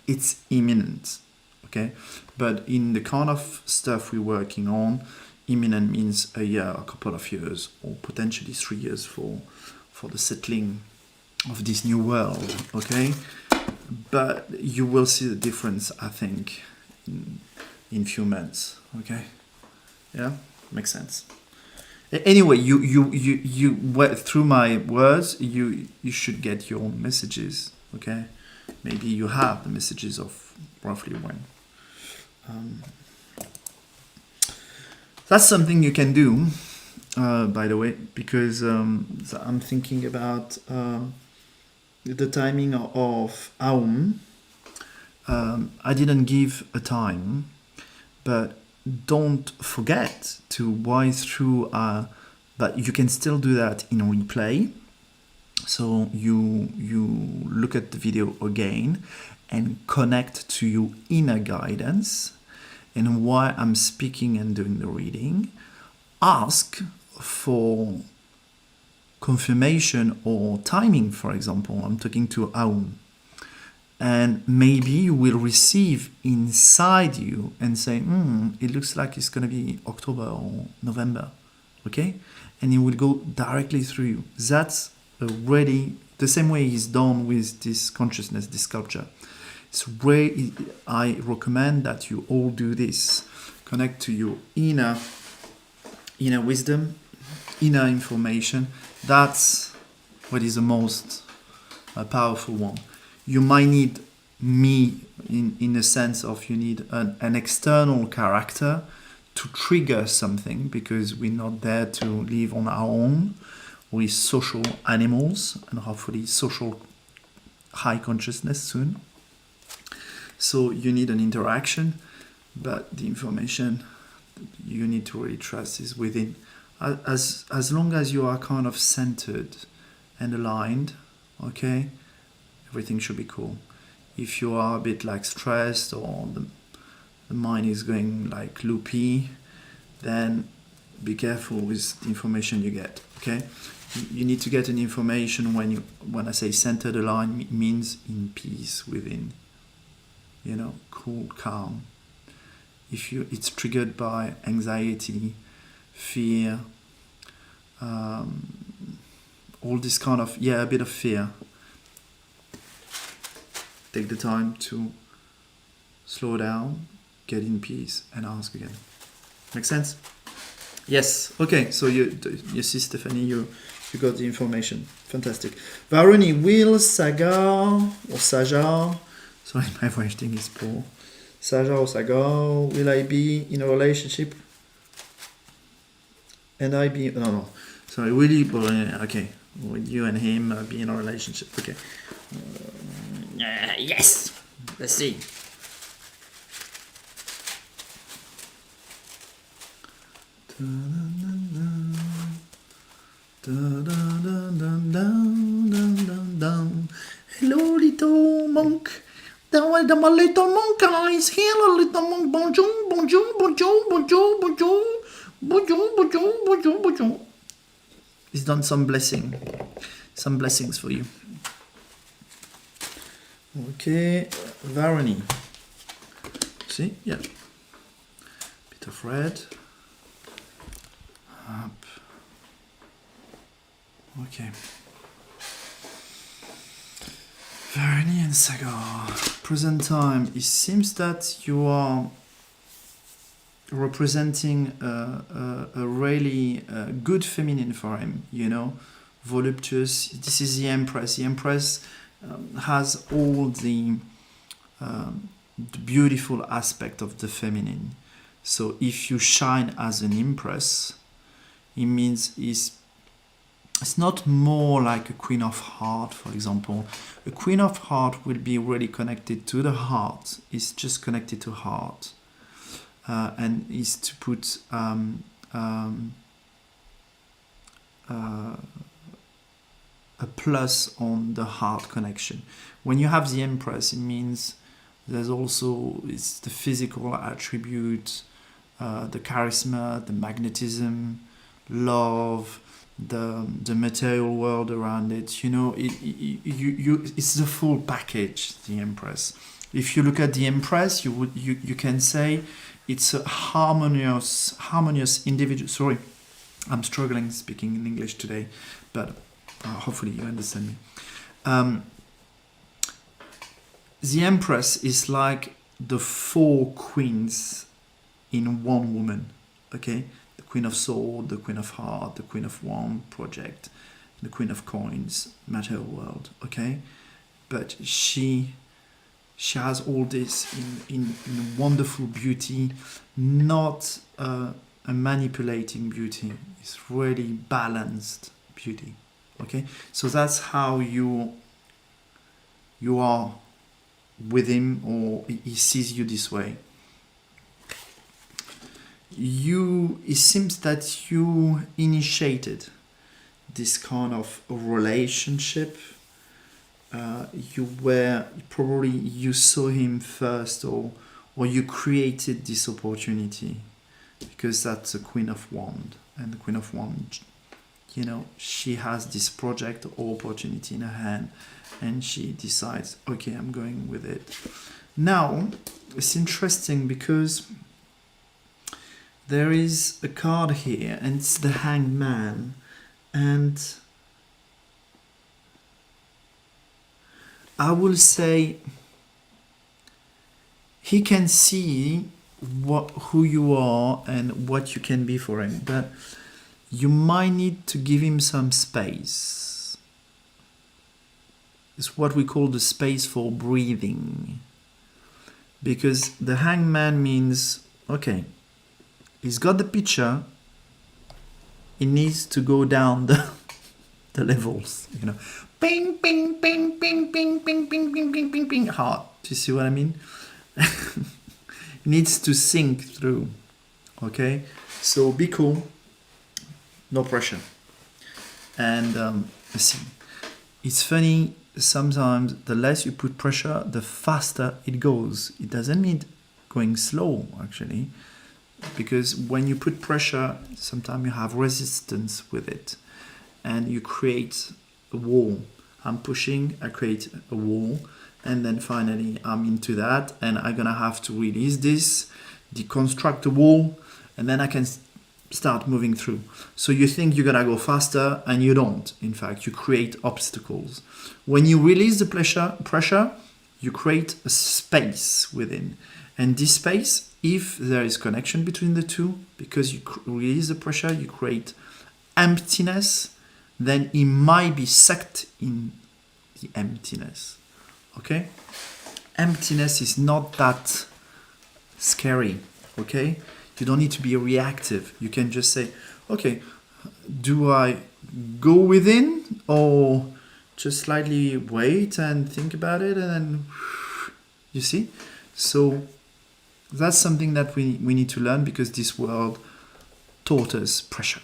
it's imminent, okay? But in the kind of stuff we're working on, imminent means a year, a couple of years, or potentially 3 years for the settling of this new world, okay? But you will see the difference, I think, in few months, okay? Yeah, makes sense. Anyway, you through my words, you should get your own messages, okay? Maybe you have the messages of roughly when. That's something you can do, by the way, because I'm thinking about the timing of Aum. I didn't give a time, but don't forget to watch through, but you can still do that in replay. So you look at the video again and connect to your inner guidance. And while I'm speaking and doing the reading, ask for confirmation or timing. For example, I'm talking to Aum, and maybe you will receive inside you and say, it looks like it's going to be October or November, okay? And it will go directly through you. That's already the same way it's done with this consciousness, this sculpture. It's really, I recommend that you all do this. Connect to your inner wisdom, inner information. That's what is the most powerful one. You might need me in the sense of you need an external character to trigger something, because we're not there to live on our own. We're social animals, and hopefully social high consciousness soon. So you need an interaction, but the information you need to really trust is within. As long as you are kind of centered and aligned, okay, everything should be cool. If you are a bit like stressed, or the mind is going like loopy, then be careful with the information you get, okay? You need to get an information when I say centered, aligned, it means in peace within, cool, calm. If it's triggered by anxiety, fear, all this kind of, a bit of fear, take the time to slow down, get in peace, and ask again. Make sense? Yes. Okay. So you see, Stephanie, you got the information. Fantastic. Varuni, will Sagar or Sajar, sorry, my French thing is poor. Sajar or Sagar, will I be in a relationship? And I be, no. Sorry, will you, okay. Will you and him be in a relationship? Okay. Yes. Let's see. Hello, little monk. My little monk is here. Little monk, bonjour, bonjour, bonjour, bonjour, bonjour, bonjour, bonjour, bonjour, bonjour. He's done some blessings for you. Okay, Varuni. See, yeah. Bit of red. Up. Okay. Varuni and Sagar. Present time. It seems that you are representing a really good feminine for him, voluptuous. This is the Empress. The Empress has all the beautiful aspect of the feminine. So if you shine as an Empress, it means it's not more like a Queen of Heart, for example. A Queen of Heart will be really connected to the heart. It's just connected to heart. And is to put a plus on the heart connection. When you have the Empress, it means there's also it's the physical attribute, the charisma, the magnetism, love, the material world around it. It's the full package, the Empress. If you look at the Empress, you can say it's a harmonious individual. Sorry, I'm struggling speaking in English today, but hopefully you understand me. The Empress is like the 4 queens in one woman, okay? The Queen of Sword, the Queen of Heart, the Queen of Wand, project, the Queen of Coins, material world, okay? But she has all this in wonderful beauty, not a manipulating beauty. It's really balanced beauty. Okay, so that's how you are with him, or he sees you this way. It seems that you initiated this kind of relationship. You saw him first, or you created this opportunity, because that's the Queen of Wands, and the Queen of Wands, you know, she has this project or opportunity in her hand, and she decides, okay, I'm going with it. Now, it's interesting because there is a card here, and it's the Hanged Man, and I will say he can see who you are and what you can be for him, but you might need to give him some space. It's what we call the space for breathing, because the Hanged Man means, okay, he's got the picture, he needs to go down the levels, you know, ping, ping, ping, ping, ping, ping, ping, ping, ping, ping, ping, hard. Do you see what I mean? It needs to sink through. Okay, so be cool, no pressure. And see, it's funny, sometimes the less you put pressure, the faster it goes. It doesn't mean going slow, actually, because when you put pressure, sometimes you have resistance with it, and you create a wall. I'm pushing, I create a wall, and then finally I'm into that, and I'm gonna have to release this, deconstruct the wall, and then I can start moving through. So you think you're gonna go faster, and you don't. In fact, you create obstacles. When you release the pressure, you create a space within, and this space, if there is connection between the two, because you release the pressure, you create emptiness, then it might be sucked in the emptiness. Okay? Emptiness is not that scary. Okay? You don't need to be reactive. You can just say, okay, do I go within, or just slightly wait and think about it, and then, you see? So that's something that we need to learn, because this world taught us pressure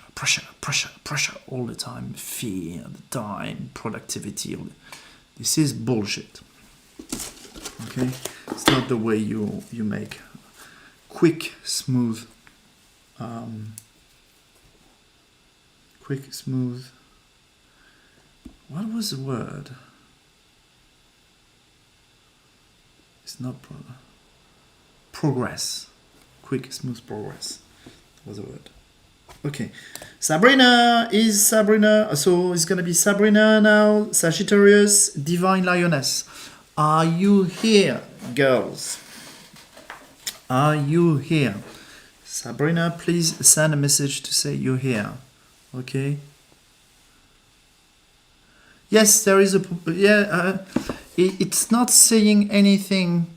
all the time, fear, the time, productivity. This is bullshit. Okay, it's not the way you make quick, smooth. What was the word? It's not progress. Quick, smooth progress was the word. Okay, Sabrina, so it's gonna be Sabrina now, Sagittarius, Divine Lioness. Are you here, girls? Are you here? Sabrina, please send a message to say you're here. Okay. Yes, there is it's not saying anything.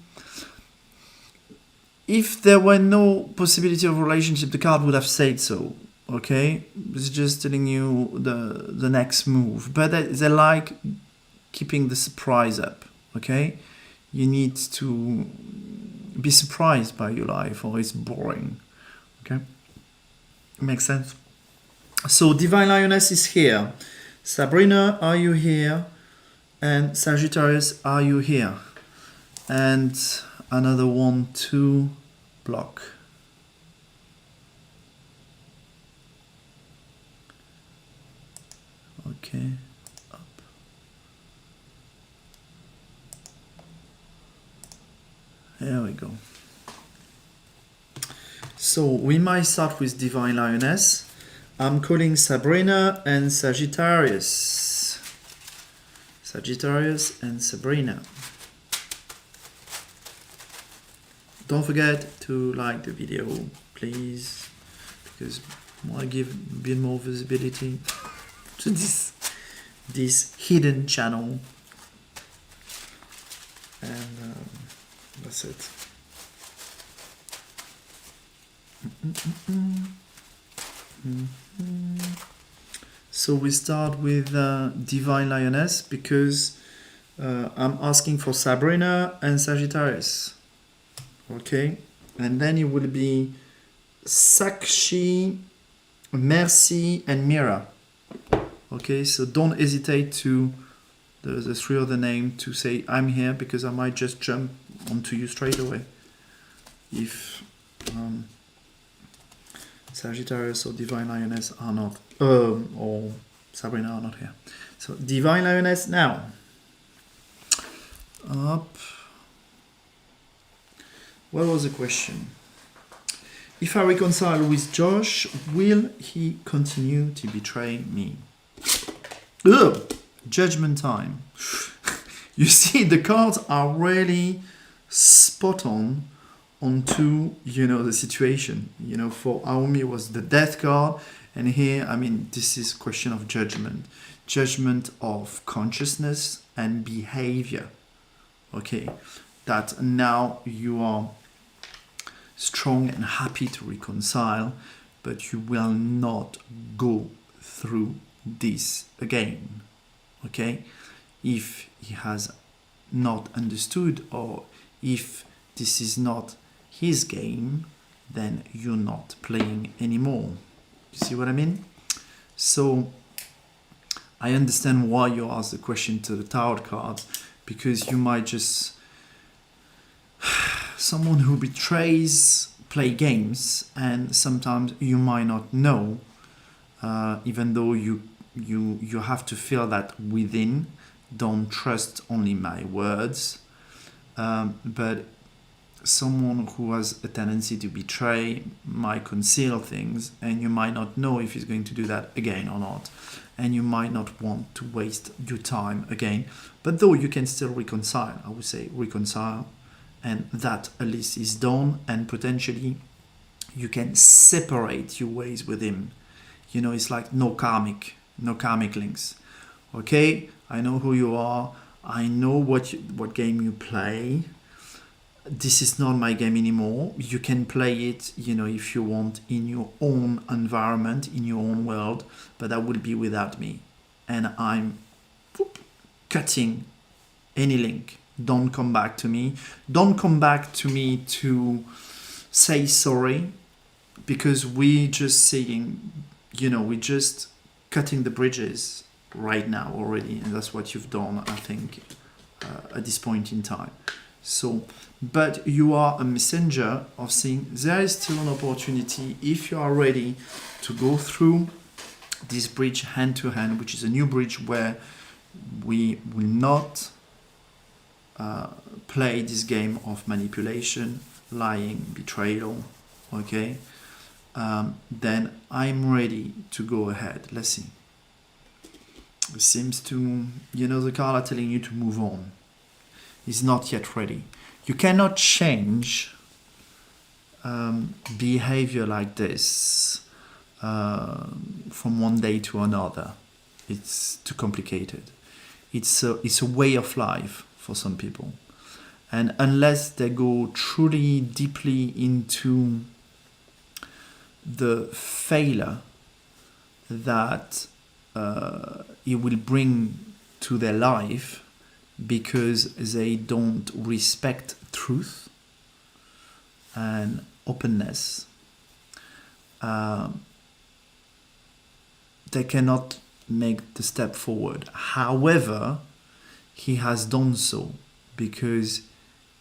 If there were no possibility of relationship, the card would have said so. Okay, it's just telling you the next move, but they like keeping the surprise up. Okay, you need to be surprised by your life, or it's boring. Okay, makes sense. So Divine Lioness is here. Sabrina, are you here? And Sagittarius, are you here? And another 1, 2 block. Okay, up. There we go. So we might start with Divine Lioness. I'm calling Sabrina and Sagittarius. Sagittarius and Sabrina. Don't forget to like the video, please, because I want to give a bit more visibility to this hidden channel. And that's it. So we start with Divine Lioness because I'm asking for Sabrina and Sagittarius. Okay, and then it will be Sakshi, Mercy, and Mira. Okay, so don't hesitate to the three other name to say I'm here, because I might just jump onto you straight away if Sagittarius or Divine Lioness are not, or Sabrina are not here. So Divine Lioness now. Up. What was the question? If I reconcile with Josh, will he continue to betray me? Ugh! Judgment time. You see, the cards are really spot on onto, the situation. For Aomi was the death card, and here, this is a question of judgment. Judgment of consciousness and behavior. Okay, that now you are strong and happy to reconcile, but you will not go through this again. Okay, if he has not understood, or if this is not his game, then you're not playing anymore. You see what I mean? So I understand why you asked the question to the tarot cards, because you might just someone who betrays play games, and sometimes you might not know, even though you have to feel that within. Don't trust only my words, but someone who has a tendency to betray might conceal things, and you might not know if he's going to do that again or not, and you might not want to waste your time again. But though you can still reconcile, I would say reconcile, and that at least is done, and potentially you can separate your ways with him. It's like no karmic links. Okay, I know who you are, I know what game you play. This is not my game anymore. You can play it, if you want, in your own environment, in your own world, but that will be without me. And I'm cutting any link. Don't come back to me. Don't come back to me to say sorry, because we just saying, we're just cutting the bridges right now already, and that's what you've done, I think, at this point in time. So, but you are a messenger of saying there is still an opportunity if you are ready to go through this bridge hand to hand, which is a new bridge where we will not play this game of manipulation, lying, betrayal. Okay, then I'm ready to go ahead. Let's see. It seems to, the card are telling you to move on. Is not yet ready. You cannot change behavior like this from one day to another. It's too complicated. It's a way of life for some people, and unless they go truly deeply into the failure that it will bring to their life, because they don't respect truth and openness, they cannot make the step forward. However, he has done so because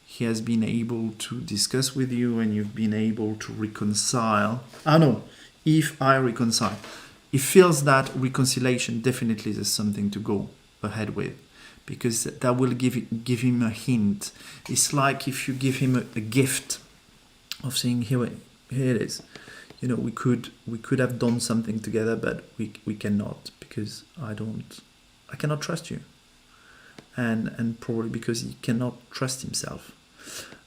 he has been able to discuss with you, and you've been able to reconcile. If I reconcile, it feels that reconciliation definitely is something to go ahead with, because that will give him a hint. It's like if you give him a gift of saying, here it is. We could have done something together, but we cannot, because I cannot trust you, and probably because he cannot trust himself.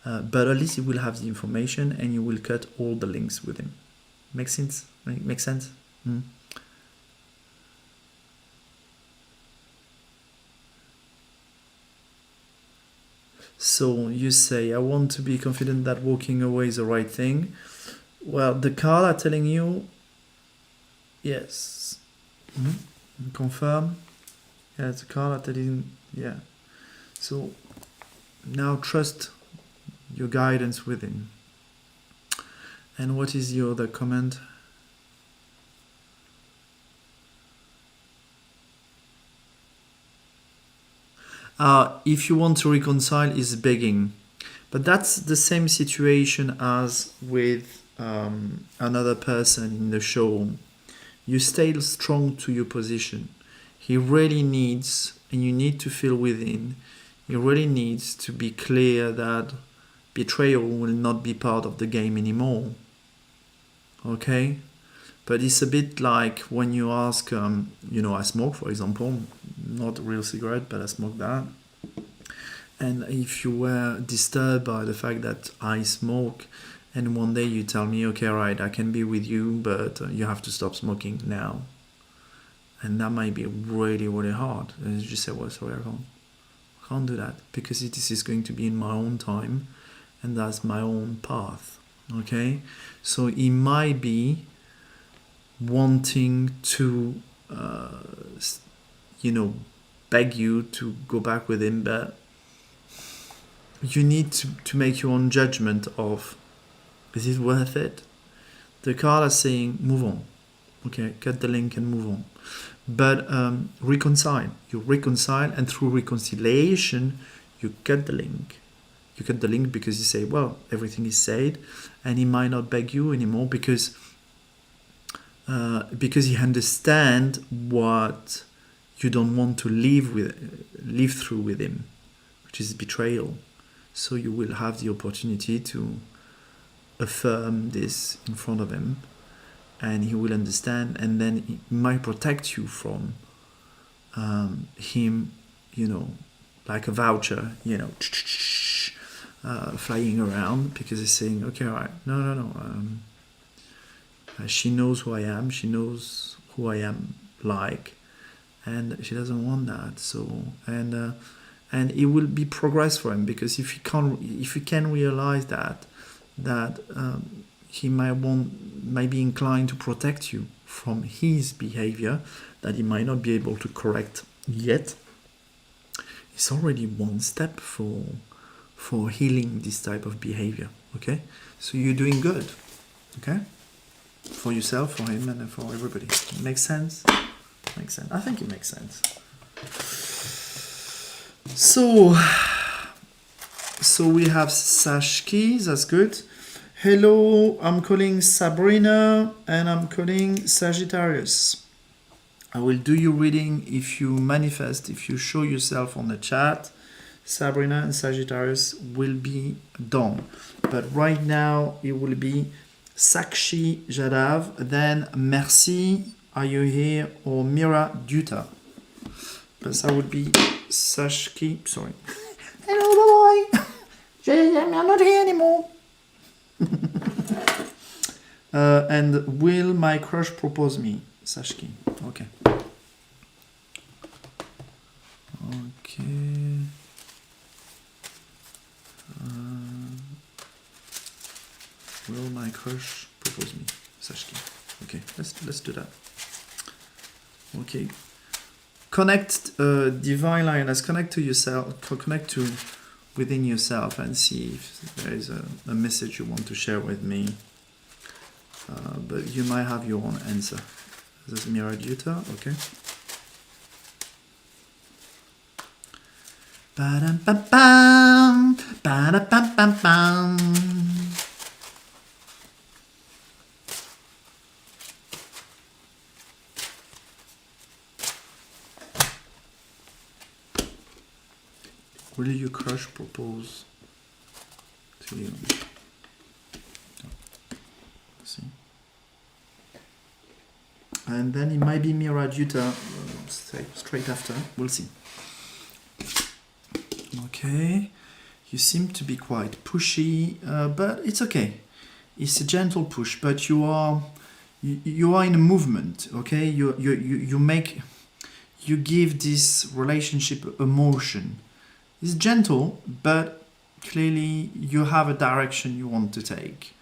But at least he will have the information, and you will cut all the links with him. Makes sense? Makes sense? So you say, I want to be confident that walking away is the right thing. Well, the card are telling you Yes. Confirm. Yeah, it's a card that I didn't. Yeah. So now trust your guidance within. And what is your other comment? If you want to reconcile, is begging. But that's the same situation as with another person in the show. You stay strong to your position. He really needs, and you need to feel within, he really needs to be clear that betrayal will not be part of the game anymore. Okay? But it's a bit like when you ask, I smoke, for example, not a real cigarette, but I smoke that. And if you were disturbed by the fact that I smoke, and one day you tell me, okay, right, I can be with you, but you have to stop smoking now. And that might be really, really hard. And you just say, well, sorry, I can't do that, because this is going to be in my own time, and that's my own path. Okay? So it might be wanting to, beg you to go back with him, but you need to make your own judgment of, is it worth it? The card is saying, move on. Okay, cut the link and move on. But reconcile. You reconcile, and through reconciliation, you cut the link. You cut the link because you say, well, everything is said, and he might not beg you anymore because he understands what you don't want to live through with him, which is betrayal. So you will have the opportunity to affirm this in front of him, and he will understand, and then he might protect you from him, like a voucher, flying around, because he's saying, okay, all right, no. She knows who I am. She knows who I am like, and she doesn't want that. So, and it will be progress for him, because if he can realize that he might be inclined to protect you from his behavior that he might not be able to correct yet, it's already one step for healing this type of behavior. Okay, so you're doing good. Okay, for yourself, for him, and for everybody. Makes sense? Makes sense. I think it makes sense. So we have Sashki, that's good. Hello, I'm calling Sabrina, and I'm calling Sagittarius. I will do your reading if you manifest, if you show yourself on the chat. Sabrina and Sagittarius will be done. But right now, it will be Sakshi Jadav, then Merci, are you here, or Mira Duta. But that would be Sashki, sorry. Hello, bye-bye. I'm not here anymore. And will my crush propose me? Sashki. Okay. Okay. Will my crush propose me? Sashki. Okay, let's do that. Okay. Connect, divine lioness, connect to yourself, connect to within yourself, and see if there is a message you want to share with me. But you might have your own answer. This is Mira Duta, okay. Ba-dum-bum-bum, ba-da-bum-bum-bum. Will your crush propose to you? See. And then it might be Mira Duta straight after. We'll see. Okay. You seem to be quite pushy, but it's okay. It's a gentle push, but you are in a movement. Okay. You give this relationship emotion. It's gentle, but clearly you have a direction you want to take.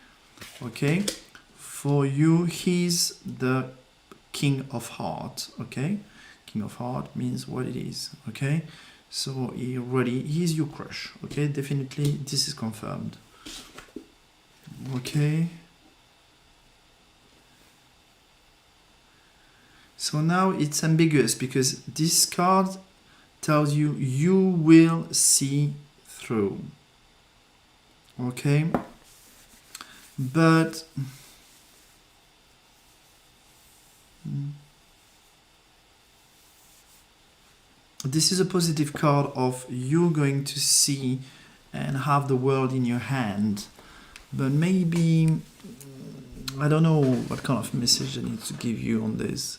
Okay? For you, he's the King of Heart, okay? King of Heart means what it is, okay? So he's your crush, okay? Definitely, this is confirmed. Okay. So now it's ambiguous because this card tells you you will see through. Okay? But this is a positive card of you going to see and have the world in your hand. But maybe, I don't know what kind of message I need to give you on this,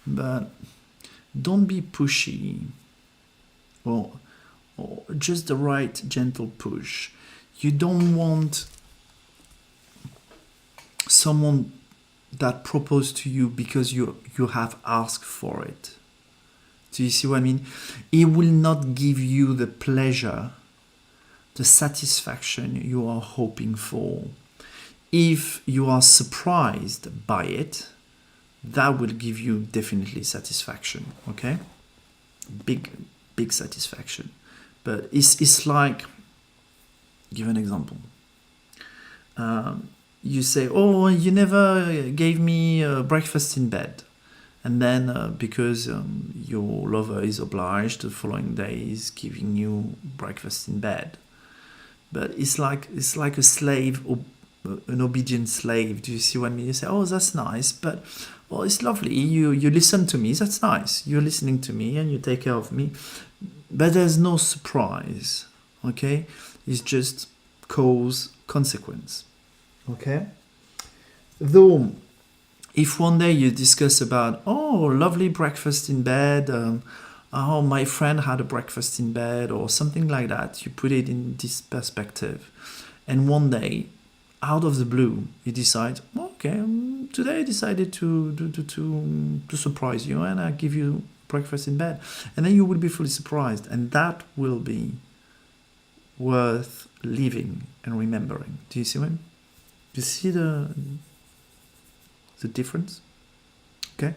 but don't be pushy or just the right gentle push. You don't want someone that proposed to you because you have asked for it. Do you see what I mean? It will not give you the pleasure, the satisfaction you are hoping for. If you are surprised by it, that will give you definitely satisfaction, okay? Big satisfaction. But it's like, give an example. You say, oh, you never gave me breakfast in bed. And then because your lover is obliged the following days giving you breakfast in bed. But it's like a slave, an obedient slave. Do you see what I mean? You say, oh, that's nice, but well, it's lovely. You listen to me, that's nice. You're listening to me and you take care of me. But there's no surprise, okay? It's just cause, consequence, okay? Though, if one day you discuss about, oh, lovely breakfast in bed, oh, my friend had a breakfast in bed, or something like that, you put it in this perspective. And one day, out of the blue, you decide, okay, today I decided to surprise you and I give you breakfast in bed. And then you will be fully surprised. And that will be worth living and remembering. Do you see what I mean? Do you see the difference? Okay.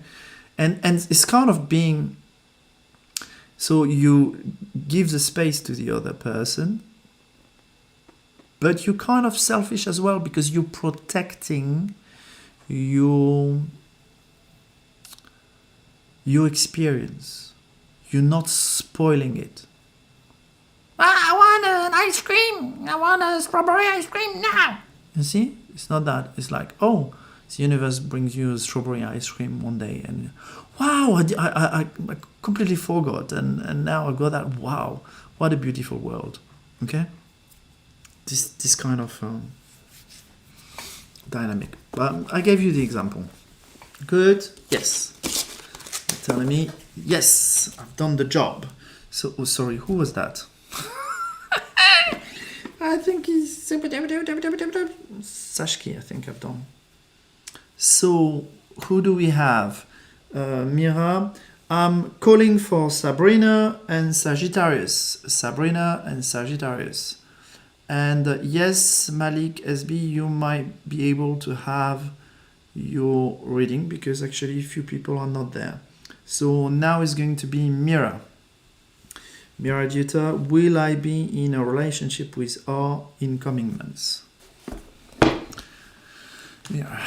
And it's kind of being, so you give the space to the other person, but you're kind of selfish as well because you're protecting your experience. You're not spoiling it. I want an ice cream. I want a strawberry ice cream now. You see? It's not that. It's like, oh, the universe brings you a strawberry ice cream one day and wow, I completely forgot and now I got that. Wow, what a beautiful world. Okay? This kind of dynamic. But I gave you the example. Good? Yes. You're telling me, yes, I've done the job. So, oh, sorry, who was that? I think he's Sashki, I think I've done. So, who do we have? Mira. I'm calling for Sabrina and Sagittarius. Sabrina and Sagittarius. And yes, Malik SB, you might be able to have your reading because actually a few people are not there. So now it's going to be Mira. Mira Dutta, will I be in a relationship with our incoming months? Mira.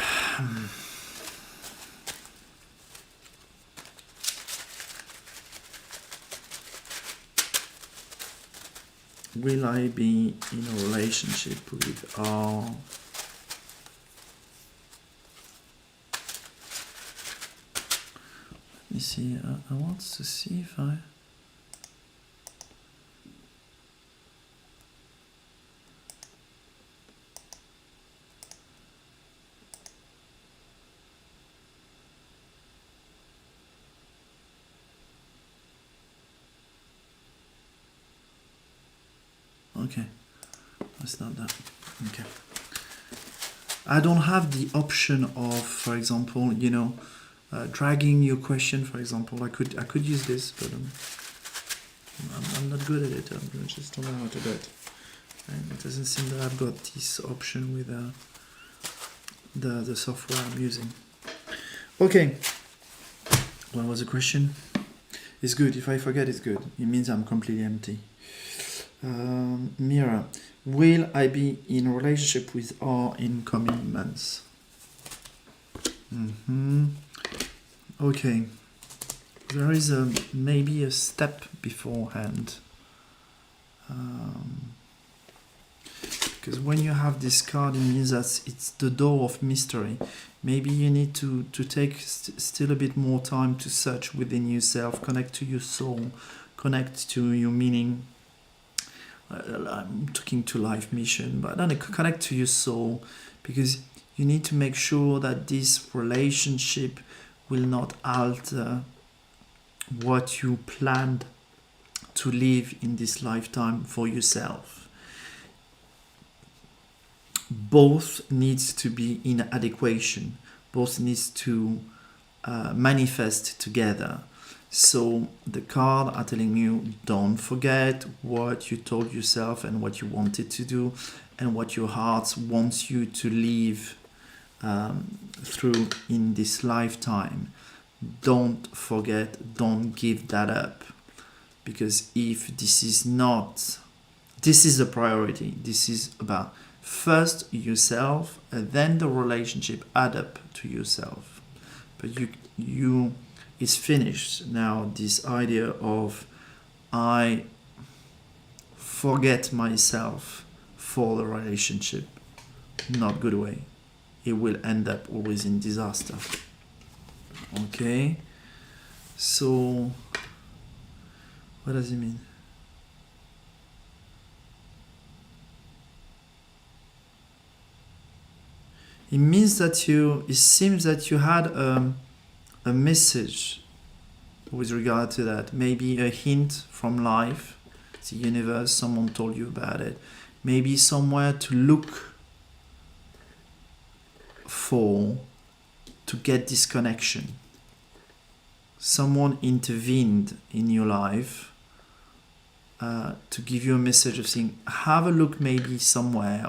Will I be in a relationship with our let me see, I want to see if I okay, that's not that. Okay. I don't have the option of, for example, you know, dragging your question. For example, I could use this, but I'm not good at it. I just don't know how to do it. And it doesn't seem that I've got this option with the software I'm using. Okay. What was the question? It's good. If I forget, it's good. It means I'm completely empty. Mirror. Will I be in a relationship with R in coming months? Okay. There is maybe a step beforehand. Because when you have this card, it means that it's the door of mystery. Maybe you need to take still a bit more time to search within yourself, connect to your soul, connect to your meaning. I'm talking to life mission, but I don't know, connect to your soul, because you need to make sure that this relationship will not alter what you planned to live in this lifetime for yourself. Both needs to be in adequation. Both needs to manifest together. So the card are telling you, don't forget what you told yourself and what you wanted to do and what your heart wants you to live through in this lifetime. Don't forget, don't give that up. Because if this is a priority. This is about first yourself and then the relationship add up to yourself. But you it's finished now, this idea of I forget myself for the relationship. Not good way. It will end up always in disaster. Okay? So what does it mean? It means that it seems that you had a message with regard to that. Maybe a hint from life, the universe, someone told you about it. Maybe somewhere to look for to get this connection. Someone intervened in your life to give you a message of saying, have a look maybe somewhere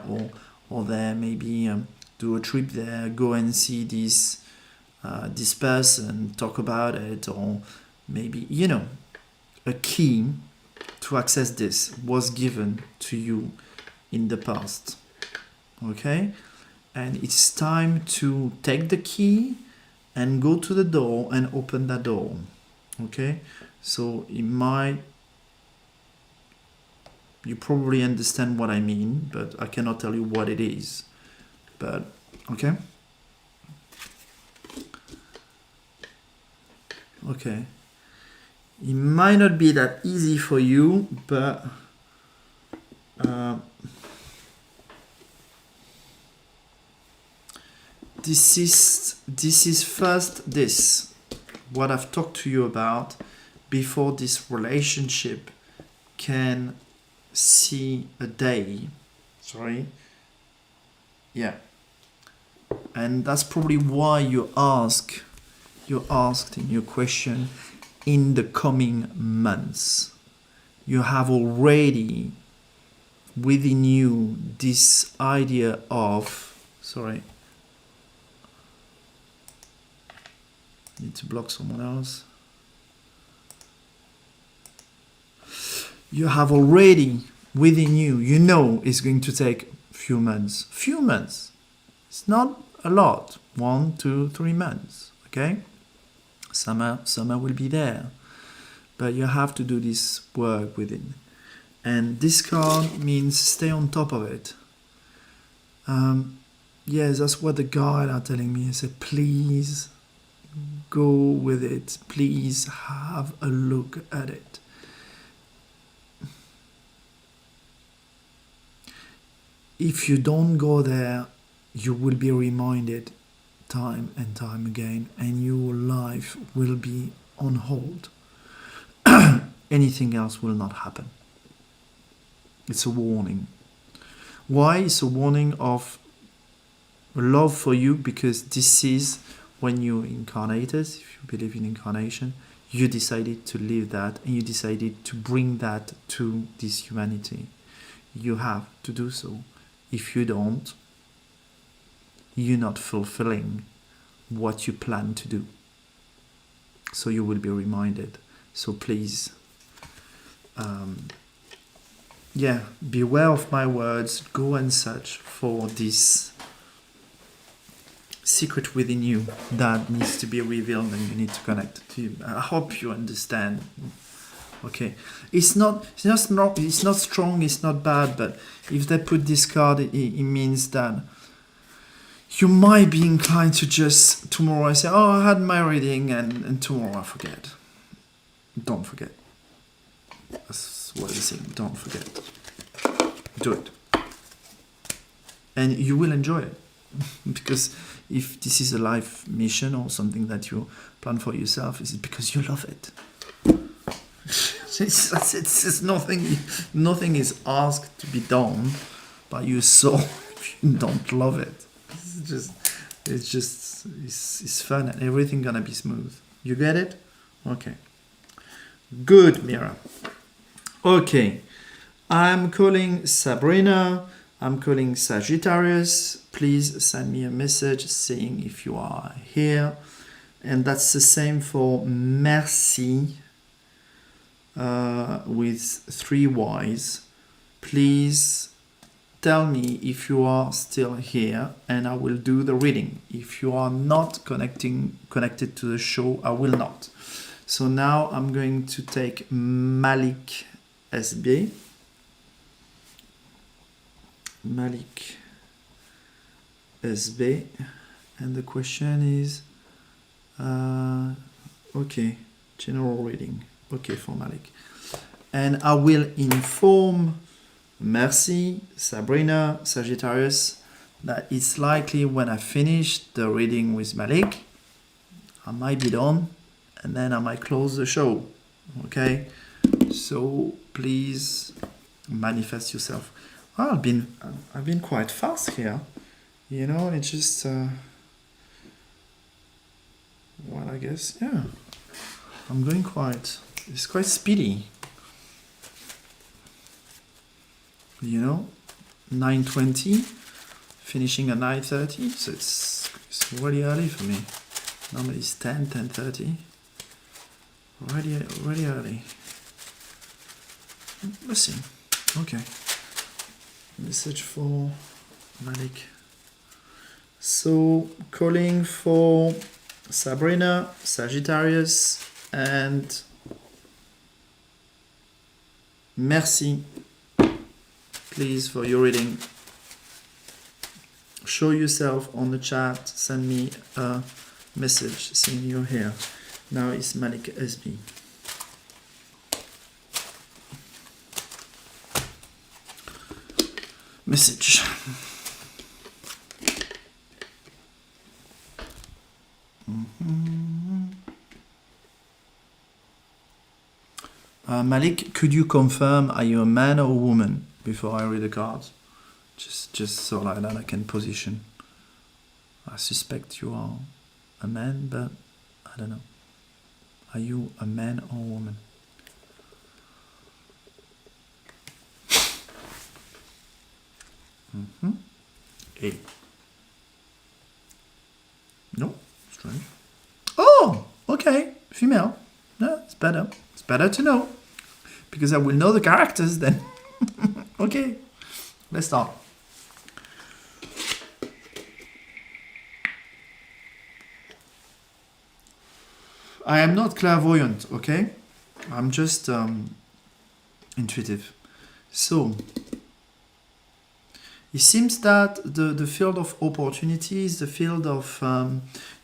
or there, maybe do a trip there, go and see this person, talk about it, or maybe, a key to access this was given to you in the past. Okay? And it's time to take the key and go to the door and open that door. Okay? So you probably understand what I mean, but I cannot tell you what it is. But, okay? Okay. It might not be that easy for you, but this is first this, what I've talked to you about before this relationship can see a day. Sorry. Yeah. And that's probably why you asked in your question, in the coming months. You have already within you this idea of, sorry, need to block someone else. You have already within you, it's going to take few months. It's not a lot. 1, 2, 3 months. Okay? Summer will be there. But you have to do this work within. And this card means stay on top of it. Yes, that's what the guide are telling me. I said, please go with it. Please have a look at it. If you don't go there, you will be reminded time and time again, and your life will be on hold. Anything else will not happen. It's a warning. Why? It's a warning of love for you, because this is when you incarnated, if you believe in incarnation, you decided to live that and you decided to bring that to this humanity. You have to do so. If you don't, you're not fulfilling what you plan to do. So you will be reminded. So please, beware of my words. Go and search for this secret within you that needs to be revealed, and you need to connect to. I hope you understand. Okay, it's not strong, it's not bad, but if they put this card, it means that you might be inclined to just tomorrow I say, oh, I had my reading, and tomorrow I forget. Don't forget. That's what I'm saying. Don't forget. Do it. And you will enjoy it. Because if this is a life mission or something that you plan for yourself, is it because you love it? It's nothing is asked to be done by your soul if you don't love it. It's fun, and everything gonna be smooth. You get it? Okay. Good, Mira. Okay. I'm calling Sabrina. I'm calling Sagittarius. Please send me a message saying if you are here. And that's the same for Merci with 3 Y's. Please tell me if you are still here and I will do the reading. If you are not connected to the show, I will not. So now I'm going to take Malik SB. Malik SB, and the question is okay, general reading, okay, for Malik, and I will inform Merci, Sabrina, Sagittarius that it's likely when I finish the reading with Malik I might be done, and then I might close the show. Okay, so please manifest yourself. I've been quite fast here, you know. It's just I guess, yeah, I'm going it's quite speedy, you know. 9:20 finishing at 9:30, so it's really early for me. Normally it's 10:30. Really early. Let's see. Okay. Message for Malik. So calling for Sabrina, Sagittarius, and Merci. Please, for your reading, show yourself on the chat. Send me a message saying you're here. Now it's Malik SB. Message. Malik, could you confirm, are you a man or a woman before I read the cards? Just so like that I can position. I suspect you are a man, but I don't know. Are you a man or a woman? A. No, strange. Oh, okay, female. No, it's better. It's better to know, because I will know the characters then. Okay, let's start. I am not clairvoyant, okay? I'm just intuitive. So, it seems that the field of opportunities, the field of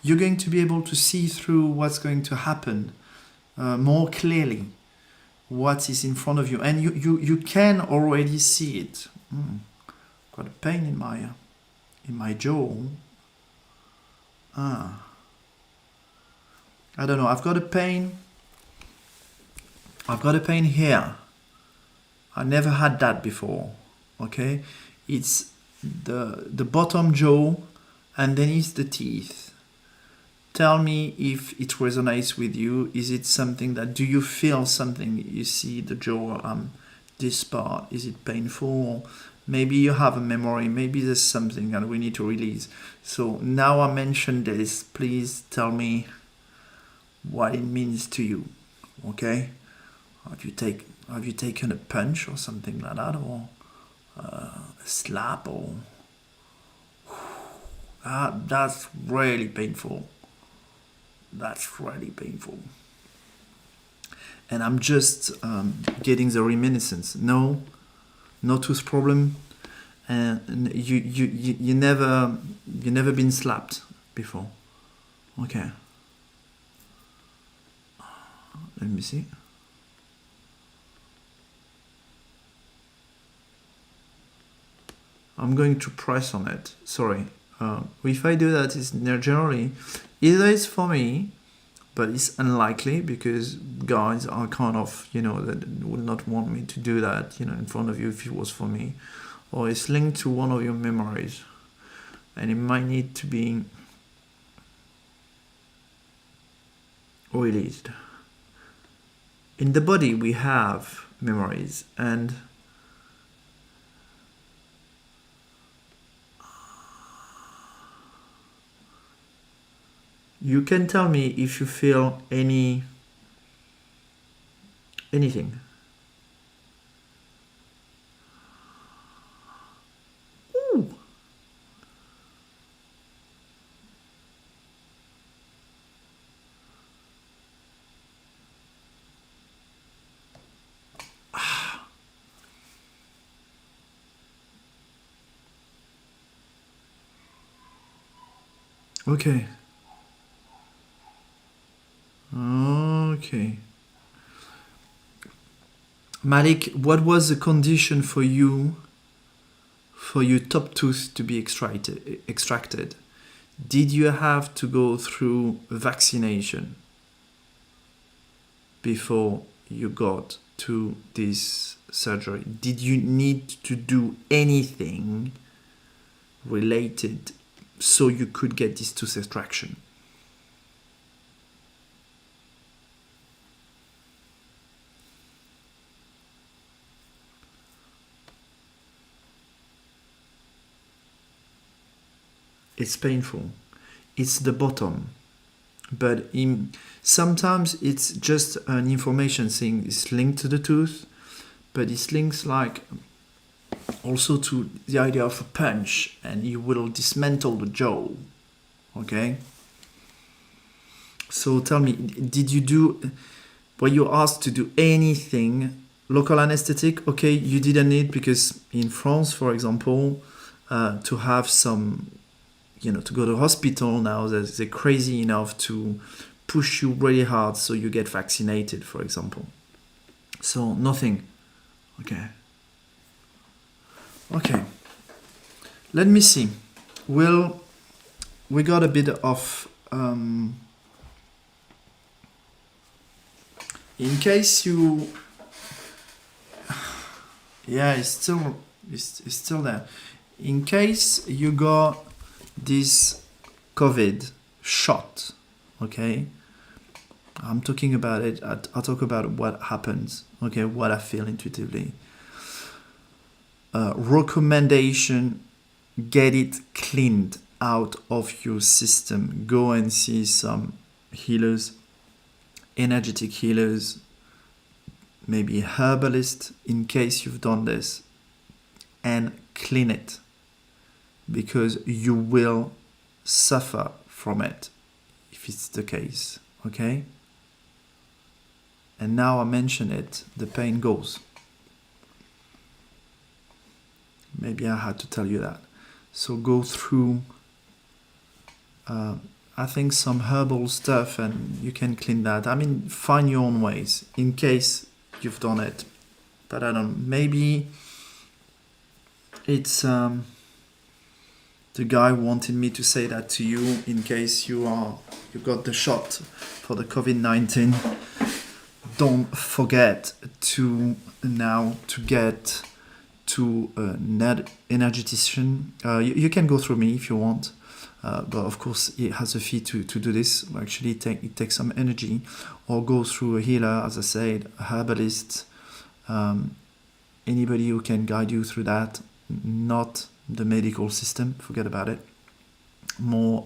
you're going to be able to see through what's going to happen more clearly, what is in front of you, and you can already see it. Got a pain in my jaw. I don't know. I've got a pain here. I never had that before. Okay. It's the bottom jaw and then it's the teeth. Tell me if it resonates with you. Is it something that, do you feel something? You see the jaw, this part, is it painful? Maybe you have a memory, maybe there's something that we need to release. So now I mentioned this, please tell me what it means to you. Okay, have you taken a punch or something like that, or a slap, or that's really painful. That's really painful. And I'm just getting the reminiscence. No tooth problem, and you never been slapped before. Okay. Let me see. I'm going to press on it. Sorry. If I do that, it's generally either it's for me, but it's unlikely because guys are kind of, that would not want me to do that, in front of you if it was for me, or it's linked to one of your memories, and it might need to be released. In the body, we have memories, and you can tell me if you feel anything. Ooh. Okay. Okay. Malik, what was the condition for your top tooth to be extracted? Did you have to go through vaccination before you got to this surgery? Did you need to do anything related so you could get this tooth extraction? It's painful. It's the bottom. But sometimes it's just an information thing. It's linked to the tooth, but it's linked like also to the idea of a punch, and you will dismantle the jaw. Okay? So tell me, were you asked to do anything? Local anesthetic? Okay, you didn't need, because in France, for example, to have some, to go to hospital now, they're crazy enough to push you really hard so you get vaccinated, for example. So nothing. Okay. Let me see. We got a bit of in case you, yeah, it's still there. In case you got this COVID shot, okay? I'm talking about it. I'll talk about what happens, okay? What I feel intuitively. Recommendation: get it cleaned out of your system. Go and see some healers, energetic healers, maybe a herbalist, in case you've done this, and clean it, because you will suffer from it if it's the case, okay? And now I mention it, the pain goes. Maybe I had to tell you that. So go through, I think, some herbal stuff, and you can clean that. I mean, find your own ways in case you've done it. But I don't know, maybe it's the guy wanted me to say that to you in case you got the shot for the COVID-19. Don't forget to get to an energetician. You can go through me if you want, but of course it has a fee to do this. Actually, it takes some energy. Or go through a healer, as I said, a herbalist, anybody who can guide you through that. Not the medical system, forget about it. More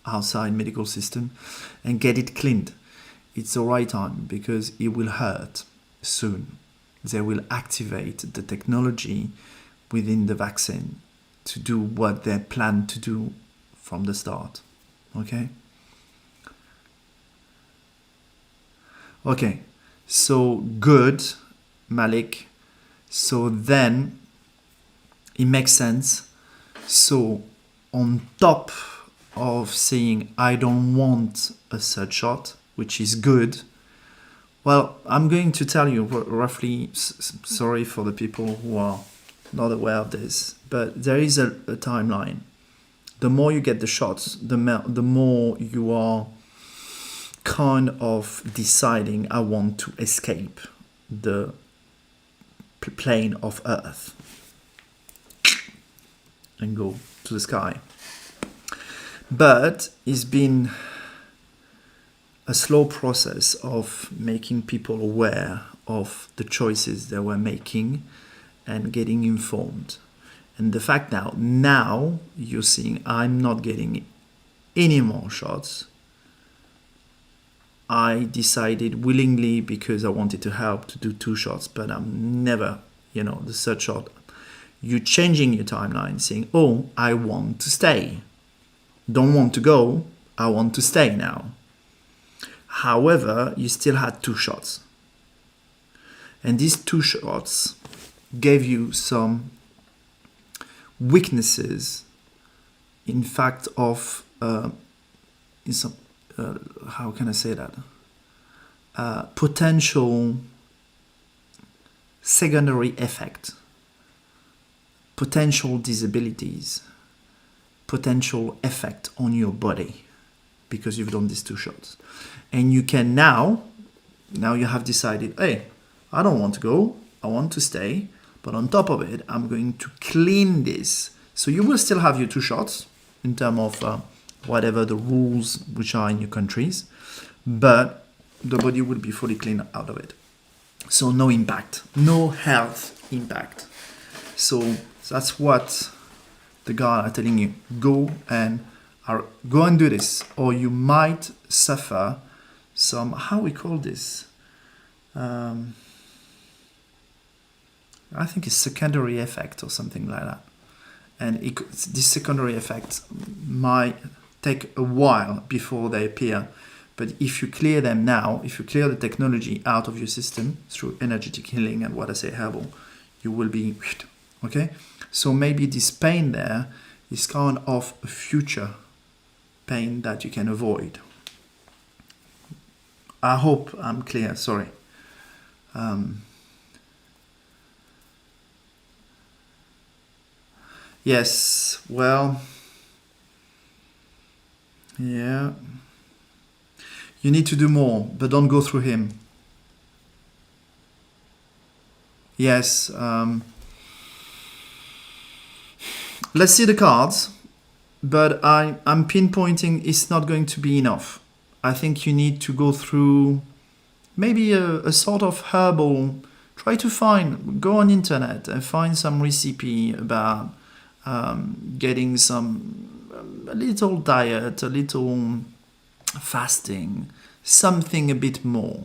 outside medical system, and get it cleaned. it's the right time, because it will hurt soon. They will activate the technology within the vaccine to do what they plan to do from the start. Okay? Okay, so good, Malik. So then it makes sense. So on top of saying I don't want a third shot, which is good, well, I'm going to tell you roughly, sorry for the people who are not aware of this, but there is a timeline. The more you get the shots, the more you are kind of deciding, I want to escape the plane of Earth and go to the sky. But it's been a slow process of making people aware of the choices they were making and getting informed. And the fact now you're seeing I'm not getting any more shots. I decided willingly, because I wanted to help, to do 2 shots, but I'm never, the third shot. You're changing your timeline, saying, oh, I want to stay. Don't want to go, I want to stay now. However, you still had 2 shots. And these 2 shots gave you some weaknesses, in fact, of how can I say that? Potential secondary effect, potential disabilities, potential effect on your body, because you've done these 2 shots. And you can now you have decided, hey, I don't want to go, I want to stay, but on top of it, I'm going to clean this. So you will still have your 2 shots in terms of whatever the rules which are in your countries, but the body will be fully cleaned out of it. So no impact, no health impact. So that's what the guys are telling you. Go and do this, or you might suffer some, how we call this? I think it's secondary effect or something like that. And this secondary effect might take a while before they appear. But if you clear them now, if you clear the technology out of your system through energetic healing and what I say herbal, you will be, okay? So maybe this pain there is kind of a future pain that you can avoid. I hope I'm clear, sorry. Yes, well, yeah. You need to do more, but don't go through him. Yes. Let's see the cards, but I'm pinpointing it's not going to be enough. I think you need to go through maybe a sort of herbal. Try to go on internet and find some recipe about getting a little diet, a little fasting, something a bit more.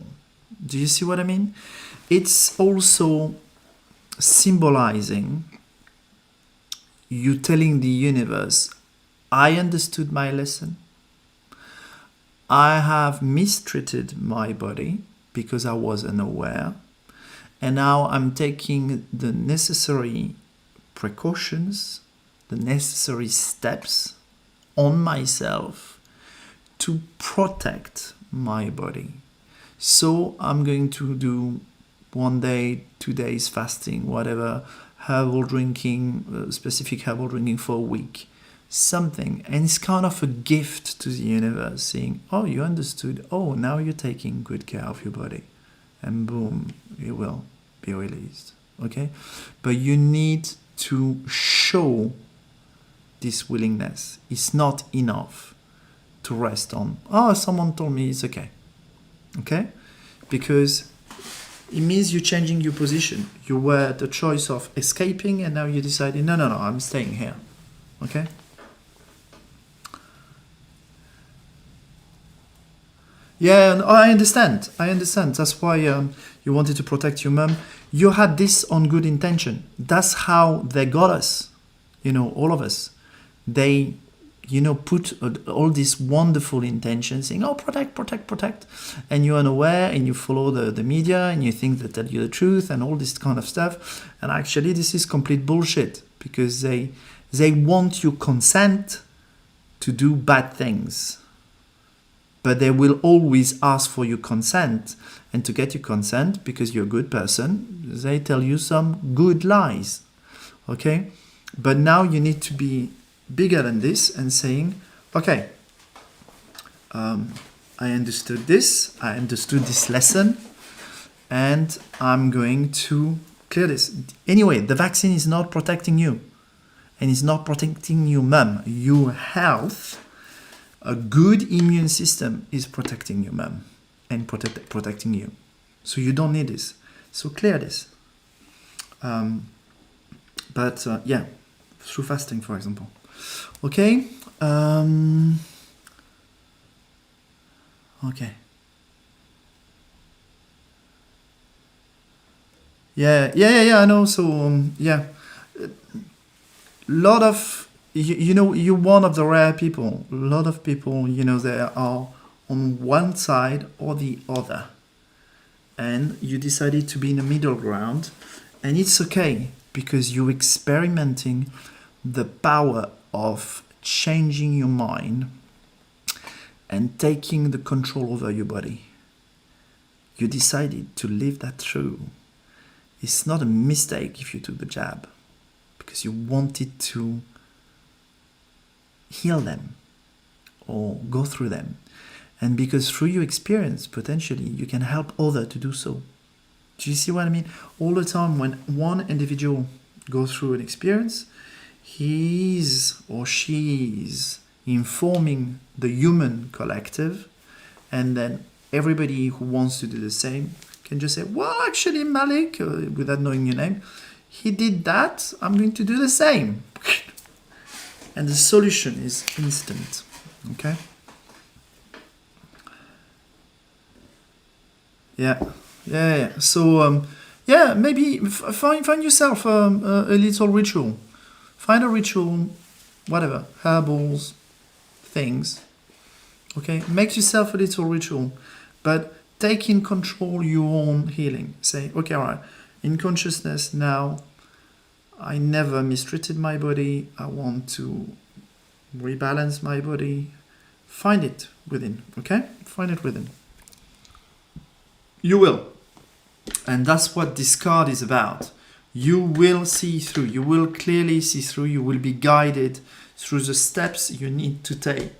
Do you see what I mean? It's also symbolizing you telling the universe, I understood my lesson. I have mistreated my body because I was unaware. And now I'm taking the necessary precautions, the necessary steps on myself to protect my body. So I'm going to do 1 day, 2 days fasting, whatever, herbal drinking, specific herbal drinking for a week, something. And it's kind of a gift to the universe, saying, oh, you understood. Oh, now you're taking good care of your body. And boom, it will be released. Okay? But you need to show this willingness. It's not enough to rest on, oh, someone told me it's okay. Okay? Because it means you're changing your position. You were at the choice of escaping and now you decided, no, I'm staying here. Okay? Yeah, no, I understand. That's why you wanted to protect your mum. You had this on good intention. That's how they got us. All of us. They, put all these wonderful intentions, saying, "Oh, protect, protect, protect," and you're unaware, and you follow the media, and you think that tell you the truth, and all this kind of stuff. And actually, this is complete bullshit, because they want your consent to do bad things. But they will always ask for your consent. And to get your consent, because you're a good person, they tell you some good lies. Okay? But now you need to be bigger than this and saying, okay, I understood this. I understood this lesson. And I'm going to clear this. Anyway, the vaccine is not protecting you. And it's not protecting your mum. Your health. A good immune system is protecting your mum and protecting you. So you don't need this. So clear this. But yeah, through fasting, for example. Okay. Okay. Yeah, I know. So, yeah. Lot of... you're one of the rare people. A lot of people, they are on one side or the other. And you decided to be in the middle ground. And it's okay, because you're experimenting the power of changing your mind and taking the control over your body. You decided to live that through. It's not a mistake if you took the jab, because you wanted to heal them or go through them. And because through your experience, potentially, you can help others to do so. Do you see what I mean? All the time when one individual goes through an experience, he's or she's informing the human collective, and then everybody who wants to do the same can just say, well, actually, Malik, without knowing your name, he did that, I'm going to do the same. And the solution is instant. Okay? Yeah. So, maybe find yourself a little ritual. Find a ritual, whatever, herbals, things. Okay? Make yourself a little ritual. But take in control your own healing. Say, okay, all right, in consciousness now, I never mistreated my body. I want to rebalance my body. Find it within, okay? Find it within. You will. And that's what this card is about. You will see through. You will clearly see through. You will be guided through the steps you need to take.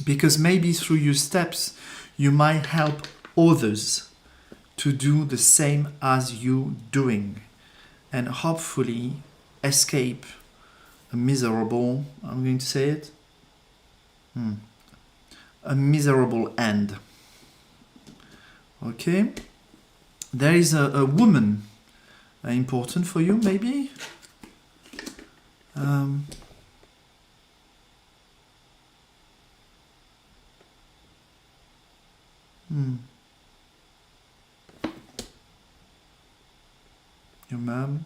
Because maybe through your steps, you might help others to do the same as you doing. And hopefully escape a miserable, I'm going to say it, a miserable end. Okay? There is a woman important for you, maybe? Your mom?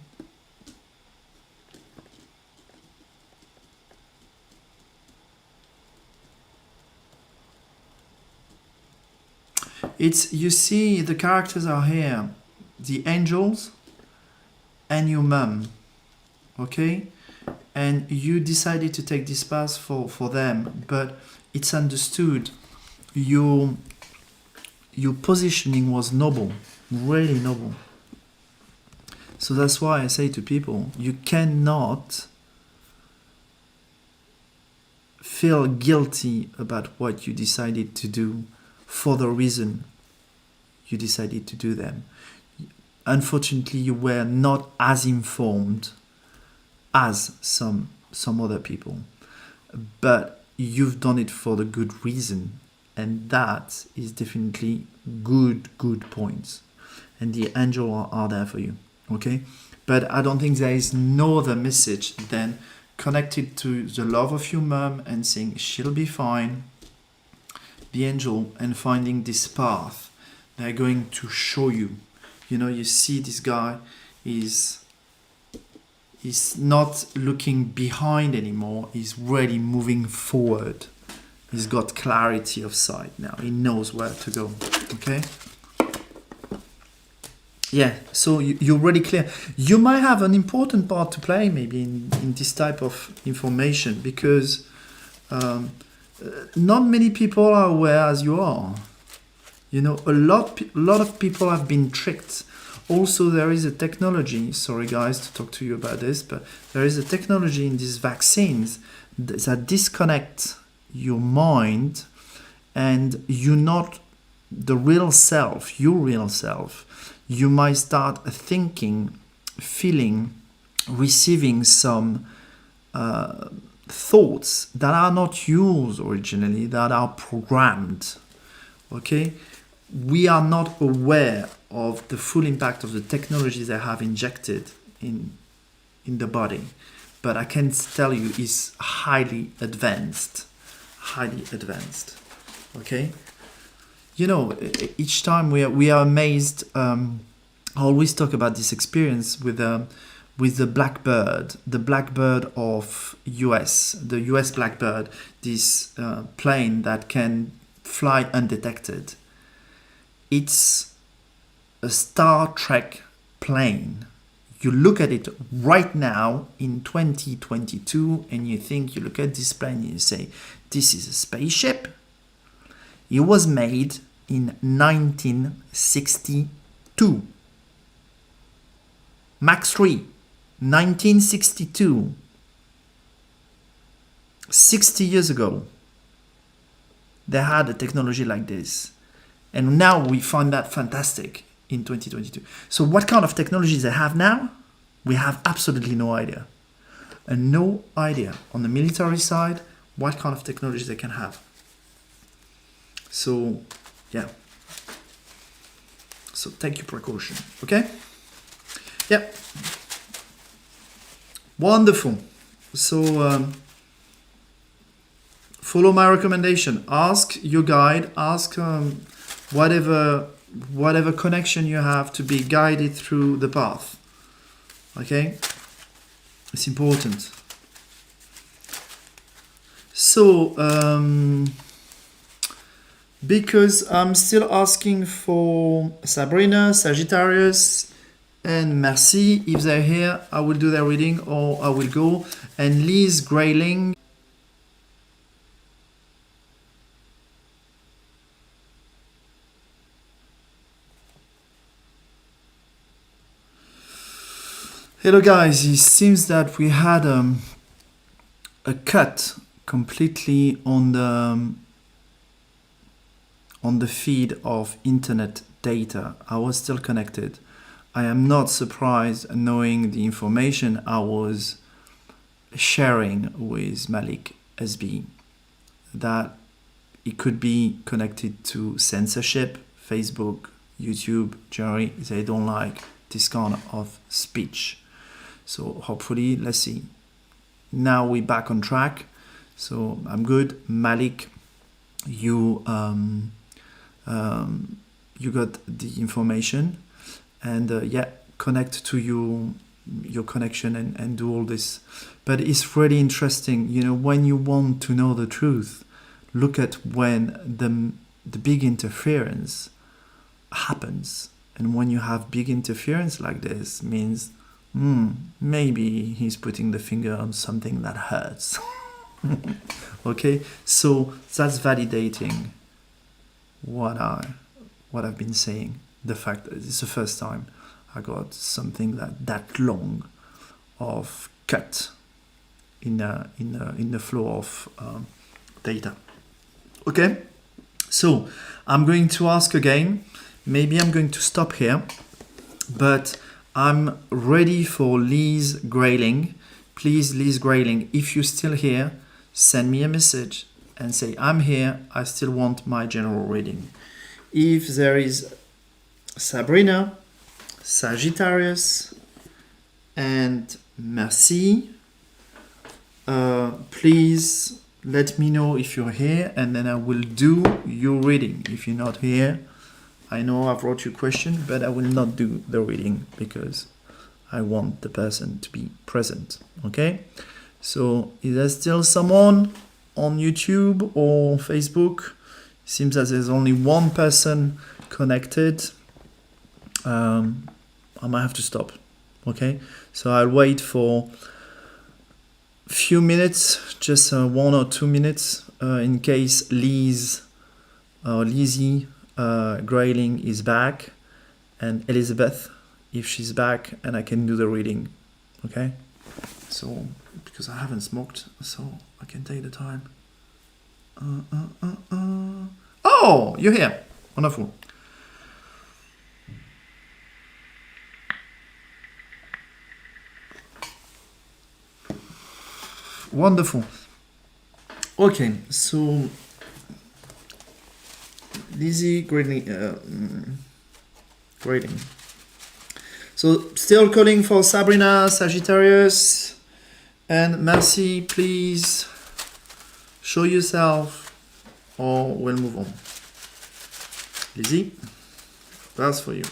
It's, you see, the characters are here. The angels and your mum. Okay? And you decided to take this path for them, but it's understood. Your positioning was noble, really noble. So that's why I say to people, you cannot feel guilty about what you decided to do for the reason you decided to do them. Unfortunately, you were not as informed as some other people, but you've done it for the good reason, and that is definitely good points, and the angels are there for you. Okay, but I don't think there is no other message than connected to the love of your mom and saying she'll be fine. the angel and finding this path. They're going to show you. You know, you see this guy is not looking behind anymore. He's really moving forward. He's got clarity of sight now. He knows where to go. Okay? Yeah, so you're really clear. You might have an important part to play maybe in this type of information, because not many people are aware as you are. You know, a lot of people have been tricked. Also, there is a technology, sorry guys to talk to you about this, but there is a technology in these vaccines that disconnect your mind, and you're not the real self, your real self. You might start thinking, feeling, receiving some thoughts that are not yours originally, that are programmed. Okay? We are not aware of the full impact of the technology they have injected in the body. But I can tell you it's highly advanced. Highly advanced. Okay? You know, each time we are amazed. I always talk about this experience with the blackbird, the blackbird of US, the US blackbird, this plane that can fly undetected. It's a Star Trek plane. You look at it right now in 2022 and you look at this plane and you say, this is a spaceship. It was made in 1962. Max 3, 1962. 60 years ago, they had a technology like this. And now we find that fantastic in 2022. So what kind of technologies they have now? We have absolutely no idea. And no idea on the military side what kind of technologies they can have. So, yeah. So take your precaution, okay? Yep. Wonderful. So, follow my recommendation. Ask your guide. Ask whatever connection you have to be guided through the path. Okay? It's important. So, because I'm still asking for Sabrina, Sagittarius, and Merci. If they're here, I will do their reading or I will go. And Liz Grayling. Hello guys, it seems that we had a cut completely on the feed of internet data. I was still connected. I am not surprised knowing the information I was sharing with Malik SB that it could be connected to censorship, Facebook, YouTube, generally they don't like this kind of speech. So hopefully, let's see. Now we're back on track. So I'm good. Malik, you got the information, and yeah, connect to your connection and do all this. But it's really interesting, you know, when you want to know the truth, look at when the big interference happens. And when you have big interference like this, means maybe he's putting the finger on something that hurts. Okay, so that's validating what I've been saying. The fact that it's the first time I got something that long of cut in the flow of data. Okay, so I'm going to ask again. Maybe I'm going to stop here, but I'm ready for Liz Grayling. Please, Liz Grayling, if you're still here, send me a message and say, I'm here, I still want my general reading. If there is Sabrina, Sagittarius, and Merci, please let me know if you're here, and then I will do your reading. If you're not here, I know I've wrote you a question, but I will not do the reading because I want the person to be present. Okay? So is there still someone on YouTube or Facebook? Seems as there's only one person connected. I might have to stop. Okay? So I'll wait for few minutes, just 1 or 2 minutes, in case Lizzie Grayling is back, and Elizabeth, if she's back, and I can do the reading. Okay, so because I haven't smoked, so I can take the time. Oh, you're here. Wonderful. Wonderful. Okay, so Lizzie Grading. So still calling for Sabrina, Sagittarius, and Mercy. Please show yourself, or we'll move on. Lizzie, that's for you.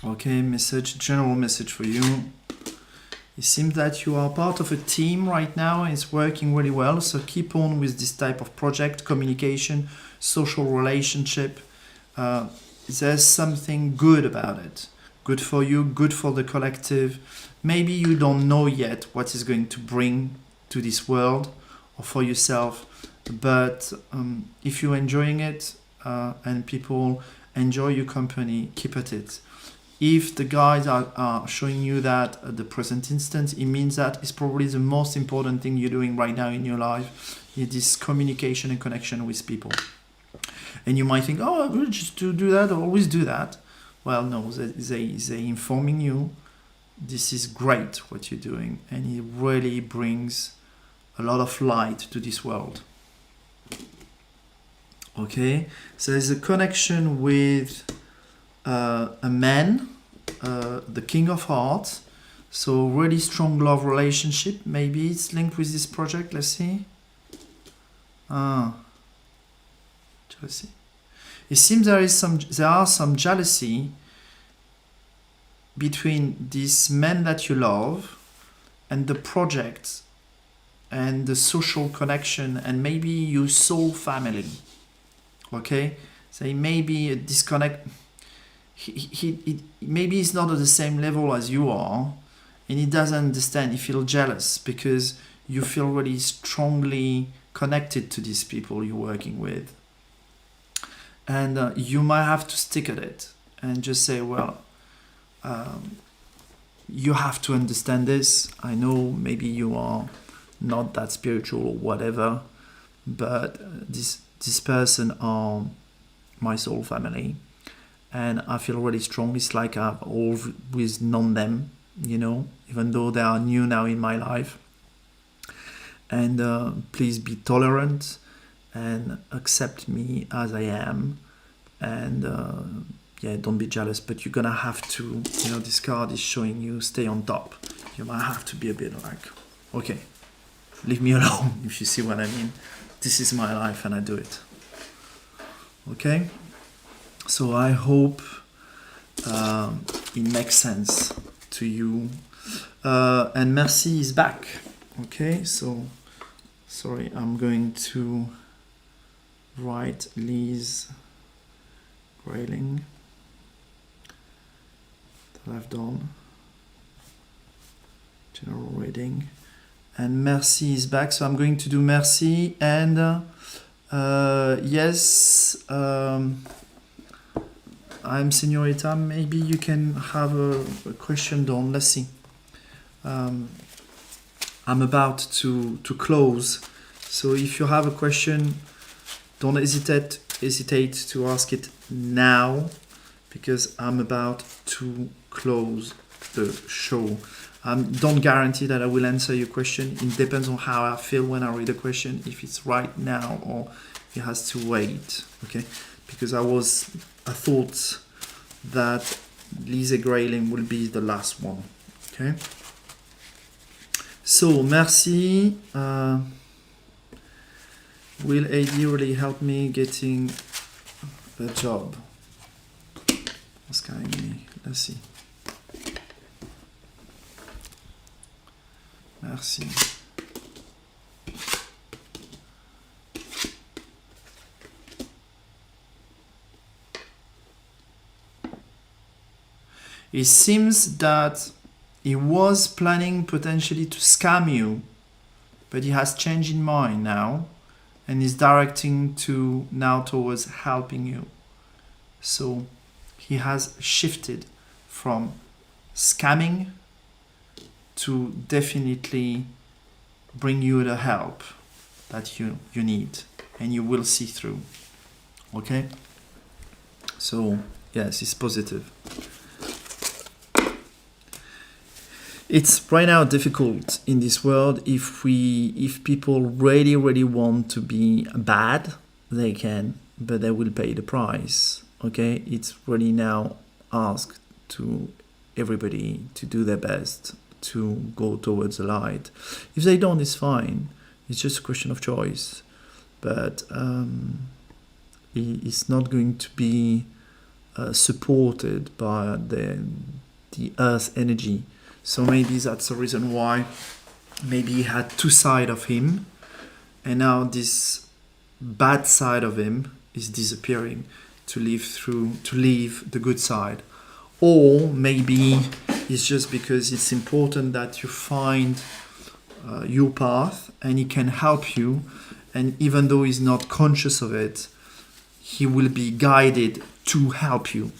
Okay, general message for you. It seems that you are part of a team right now and it's working really well. So keep on with this type of project, communication, social relationship. There's something good about it. Good for you, good for the collective. Maybe you don't know yet what is going to bring to this world or for yourself. But if you're enjoying it and people enjoy your company, keep at it. If the guys are showing you that at the present instant, it means that it's probably the most important thing you're doing right now in your life. It is communication and connection with people. And you might think, oh, I will just do that, I always do that. Well, no, they informing you, this is great what you're doing. And it really brings a lot of light to this world. Okay, so there's a connection with a man, the King of Hearts, so really strong love relationship. Maybe it's linked with this project. Let's see. Jealousy. It seems there are some jealousy between this man that you love and the project and the social connection and maybe your soul family. Okay, so it may be a disconnect. He maybe he's not at the same level as you are, and he doesn't understand. He feels jealous because you feel really strongly connected to these people you're working with, and you might have to stick at it and just say, well, you have to understand this. I know maybe you are not that spiritual or whatever, but this person are my soul family. And I feel really strong. It's like I've always known them, you know, even though they are new now in my life. And please be tolerant and accept me as I am. And don't be jealous, but you're gonna have to, you know, this card is showing you stay on top. You might have to be a bit like, okay, leave me alone, if you see what I mean. This is my life and I do it. Okay? So I hope it makes sense to you. And Mercy is back. Okay, so sorry, I'm going to write Liz Grayling that I've done. General reading. And Mercy is back, so I'm going to do Mercy and yes. I'm Senorita. Maybe you can have a question done. Let's see. I'm about to close. So if you have a question, don't hesitate to ask it now because I'm about to close the show. Don't guarantee that I will answer your question. It depends on how I feel when I read a question, if it's right now or it has to wait, okay? Because I thought that Lise Grayling will be the last one, okay? So, merci. Will AD really help me getting a job? What's going on? Let's see. Merci. It seems that he was planning potentially to scam you, but he has changed in mind now and is directing to now towards helping you. So he has shifted from scamming to definitely bring you the help that you need, and you will see through. Okay? So yes, it's positive. It's right now difficult in this world. If people really want to be bad, they can, but they will pay the price. Okay? It's really now asked to everybody to do their best to go towards the light. If they don't, it's fine. It's just a question of choice. But it's not going to be supported by the earth energy. So maybe that's the reason why maybe he had two sides of him, and now this bad side of him is disappearing to leave the good side. Or maybe it's just because it's important that you find your path and he can help you, and even though he's not conscious of it, he will be guided to help you.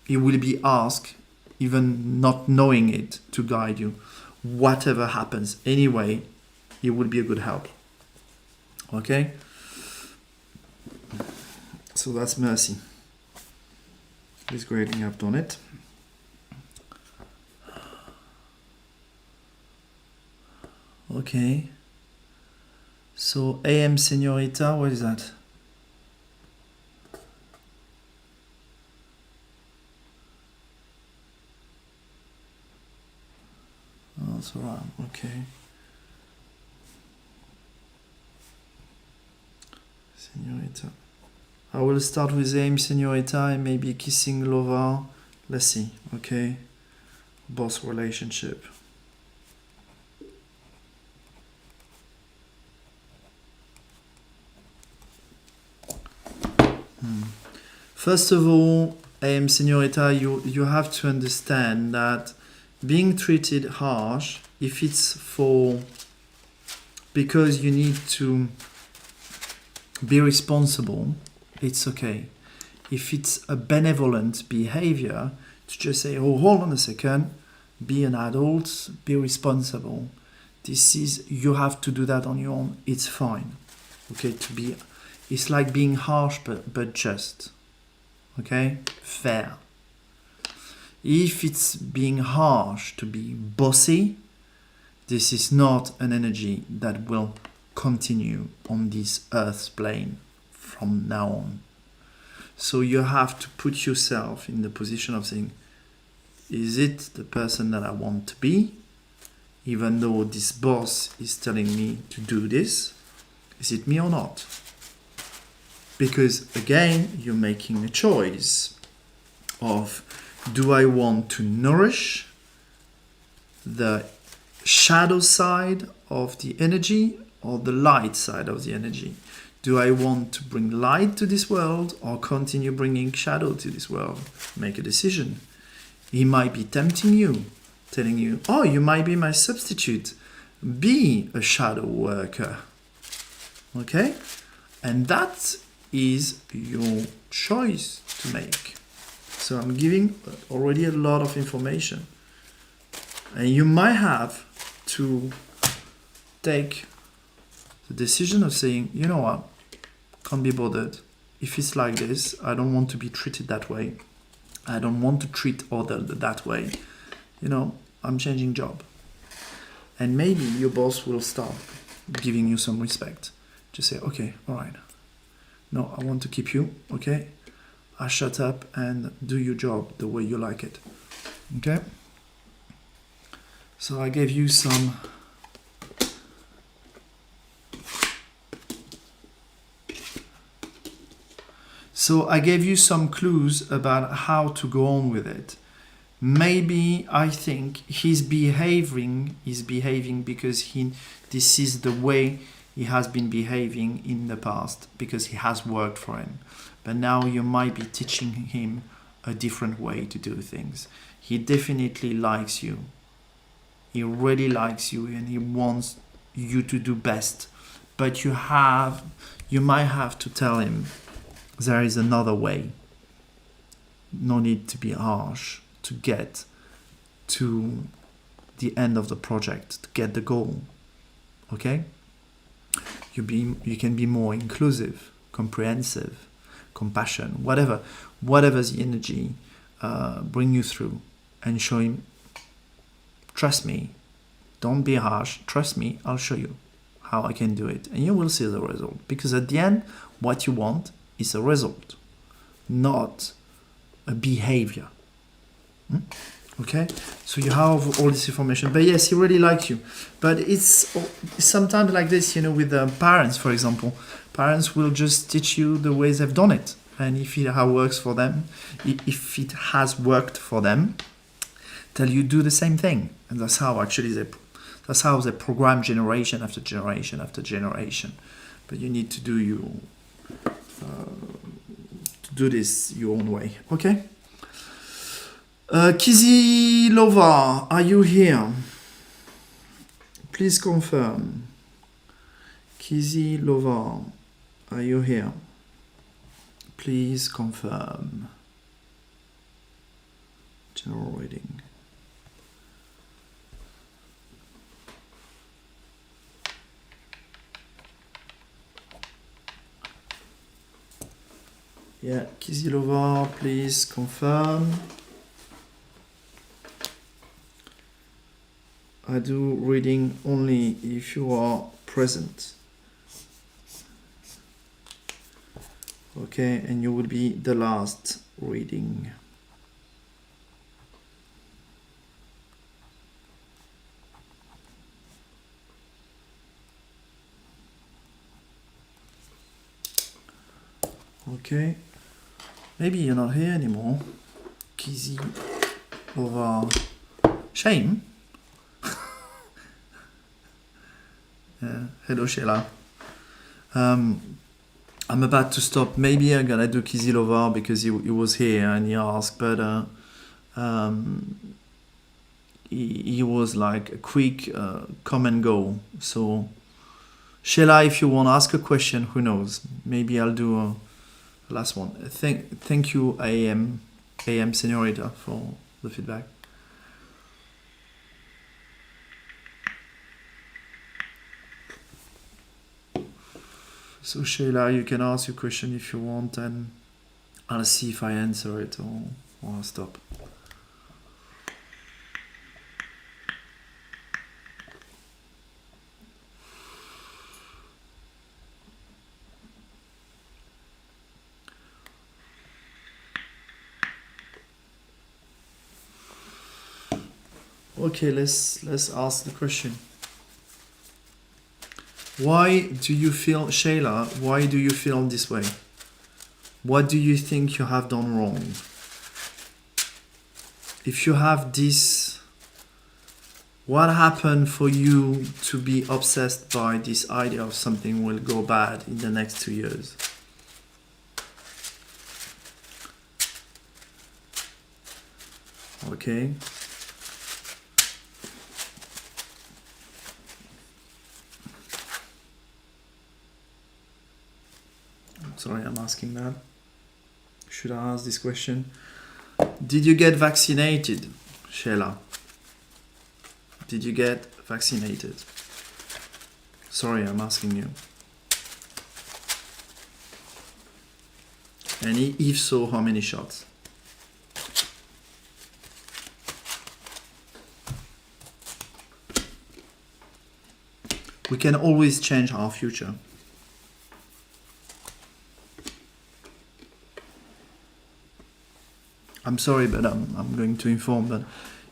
He will be asked, even not knowing it, to guide you. Whatever happens, anyway, he will be a good help. Okay? So that's mercy. It's great, I've done it. Okay. So AM Señorita, what is that? Oh, that's alright, okay. Señorita. I will start with AM Señorita and maybe kissing lover. Let's see, okay. Boss relationship. First of all, AM Señorita, you have to understand that being treated harsh, if it's because you need to be responsible, it's okay. If it's a benevolent behavior, to just say, oh, hold on a second, be an adult, be responsible. You have to do that on your own, it's fine. Okay, it's like being harsh, but just. Okay, fair. If it's being harsh to be bossy, this is not an energy that will continue on this earth's plane from now on. So you have to put yourself in the position of saying, is it the person that I want to be? Even though this boss is telling me to do this, is it me or not? Because again, you're making a choice of, do I want to nourish the shadow side of the energy or the light side of the energy? Do I want to bring light to this world or continue bringing shadow to this world? Make a decision. He might be tempting you, telling you, oh, you might be my substitute. Be a shadow worker. Okay? And that is your choice to make. So I'm giving already a lot of information. And you might have to take the decision of saying, you know what, can't be bothered. If it's like this, I don't want to be treated that way. I don't want to treat others that way. You know, I'm changing job. And maybe your boss will start giving you some respect. Just say, okay, all right. No, I want to keep you, okay? I shut up and do your job the way you like it. Okay? So I gave you some clues about how to go on with it. Maybe I think he's behaving because this is the way he has been behaving in the past, because he has worked for him. But now you might be teaching him a different way to do things. He definitely likes you. He really likes you and he wants you to do best. But you might have to tell him there is another way. No need to be harsh to get to the end of the project, to get the goal. Okay? You can be more inclusive, comprehensive, compassion, whatever the energy bring you through, and show him, trust me, don't be harsh, trust me, I'll show you how I can do it, and you will see the result. Because at the end, what you want is a result, not a behavior. Okay, so you have all this information. But yes, he really likes you. But it's sometimes like this, with the parents, for example. Parents will just teach you the ways they've done it, and if it works for them, if it has worked for them, tell you do the same thing. And that's how they program generation after generation after generation. But you need to do this your own way. Okay. Kizzy Lova, are you here? Please confirm. Kizzy Lova, are you here? Please confirm. General reading. Yeah, Kizzy Lova, please confirm. I do reading only if you are present. Okay, and you will be the last reading. Okay, maybe you're not here anymore. Kizzy over shame. Hello Sheila. I'm about to stop. Maybe I'm gonna do Kizzy Lovar because he was here and he asked, but he was like a quick come and go. So Sheila, if you want to ask a question, who knows? Maybe I'll do a last one. Thank you, AM Senorita, for the feedback. So Sheila, you can ask your question if you want, and I'll see if I answer it or I'll stop. Okay, let's ask the question. Why do you feel, Sheila, why do you feel this way? What do you think you have done wrong? If you have this, what happened for you to be obsessed by this idea of something will go bad in the next 2 years? Okay. Sorry, I'm asking that. Should I ask this question? Did you get vaccinated, Sheila? Did you get vaccinated? Sorry, I'm asking you. And if so, how many shots? We can always change our future. I'm sorry, but I'm going to inform that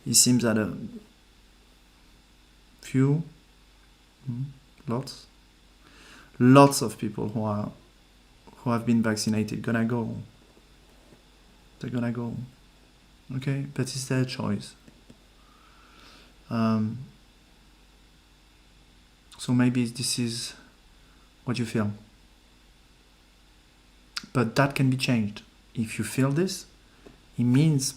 it seems that a few, lots of people who have been vaccinated gonna go. They're gonna go. Okay, but it's their choice. So maybe this is what you feel. But that can be changed. If you feel this, it means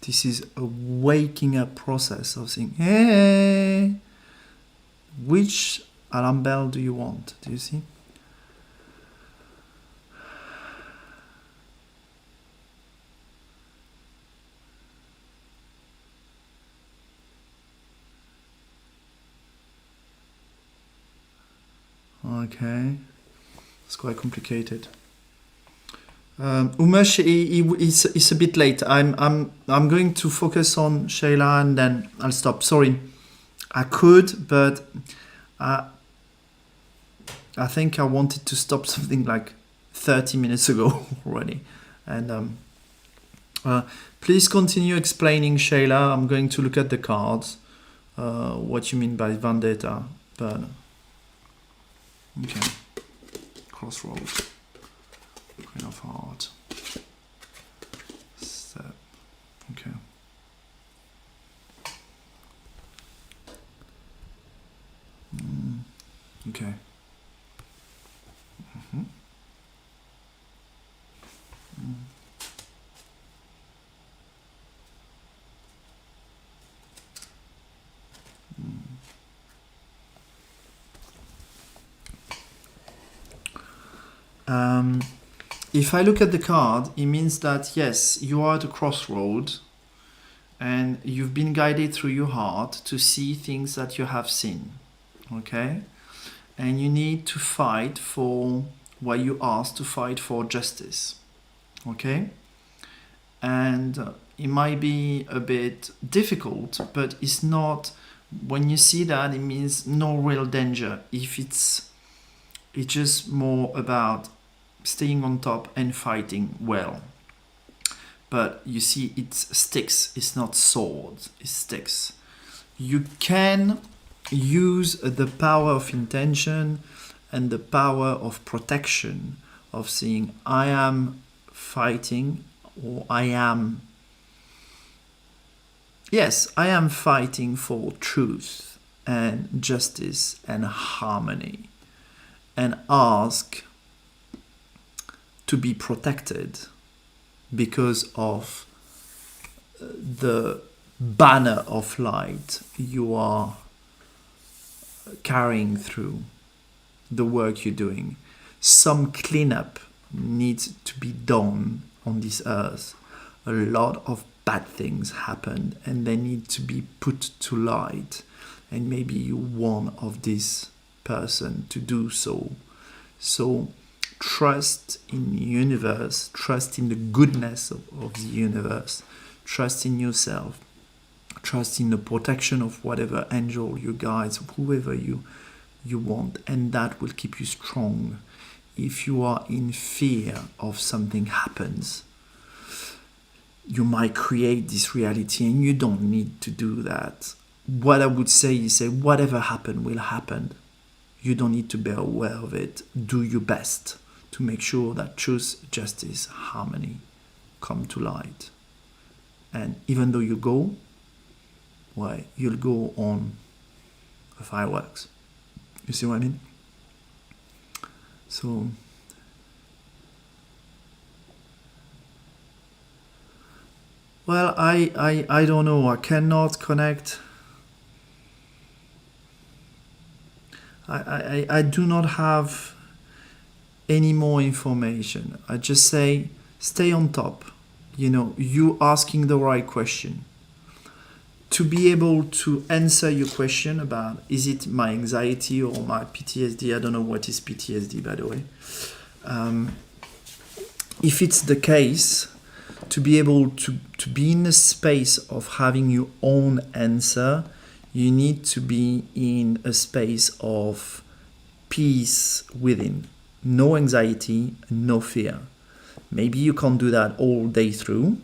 this is a waking up process of saying, hey, which alarm bell do you want? Do you see? Okay, it's quite complicated. Umesh, it's a bit late. I'm going to focus on Shayla and then I'll stop. Sorry, I could, but I think I wanted to stop something like 30 minutes ago already. And please continue explaining, Shayla. I'm going to look at the cards. What you mean by vendetta, but okay. Crossroads. Queen of Hearts. Step. Okay. Okay. If I look at the card, it means that yes, you are at a crossroad and you've been guided through your heart to see things that you have seen, okay? And you need to fight for what you asked to fight for, justice, okay? And it might be a bit difficult, but it's not, when you see that, it means no real danger. If it's just more about staying on top and fighting well. But you see, it's sticks, it's not swords, it's sticks. You can use the power of intention and the power of protection of saying, I am fighting, or I am fighting for truth and justice and harmony, and ask to be protected because of the banner of light you are carrying through the work you're doing. Some cleanup needs to be done on this earth. A lot of bad things happened and they need to be put to light, and maybe you're one of this person to do so. So trust in the universe, trust in the goodness of the universe, trust in yourself, trust in the protection of whatever angel, your guides, whoever you want, and that will keep you strong. If you are in fear of something happens, you might create this reality, and you don't need to do that. What I would say is, say whatever happened will happen. You don't need to be aware of it. Do your best to make sure that truth, justice, harmony come to light. And even though you go, well, you'll go on the fireworks. You see what I mean? So, well, I don't know. I cannot connect. I do not have any more information. I just say stay on top. You know, you asking the right question. To be able to answer your question about, is it my anxiety or my PTSD? I don't know what is PTSD, by the way. If it's the case, to be able to be in a space of having your own answer, you need to be in a space of peace within. No anxiety, no fear. Maybe you can't do that all day through,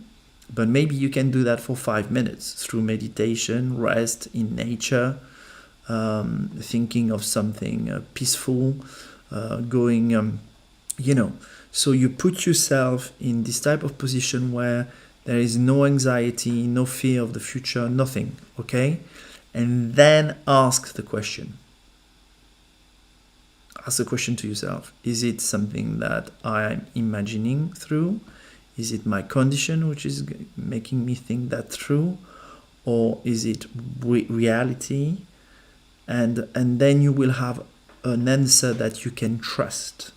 but maybe you can do that for 5 minutes through meditation, rest in nature, thinking of something peaceful, going, So you put yourself in this type of position where there is no anxiety, no fear of the future, nothing, okay? And then ask the question. Ask the question to yourself. Is it something that I'm imagining through? Is it my condition which is making me think that through? Or is it reality? And then you will have an answer that you can trust.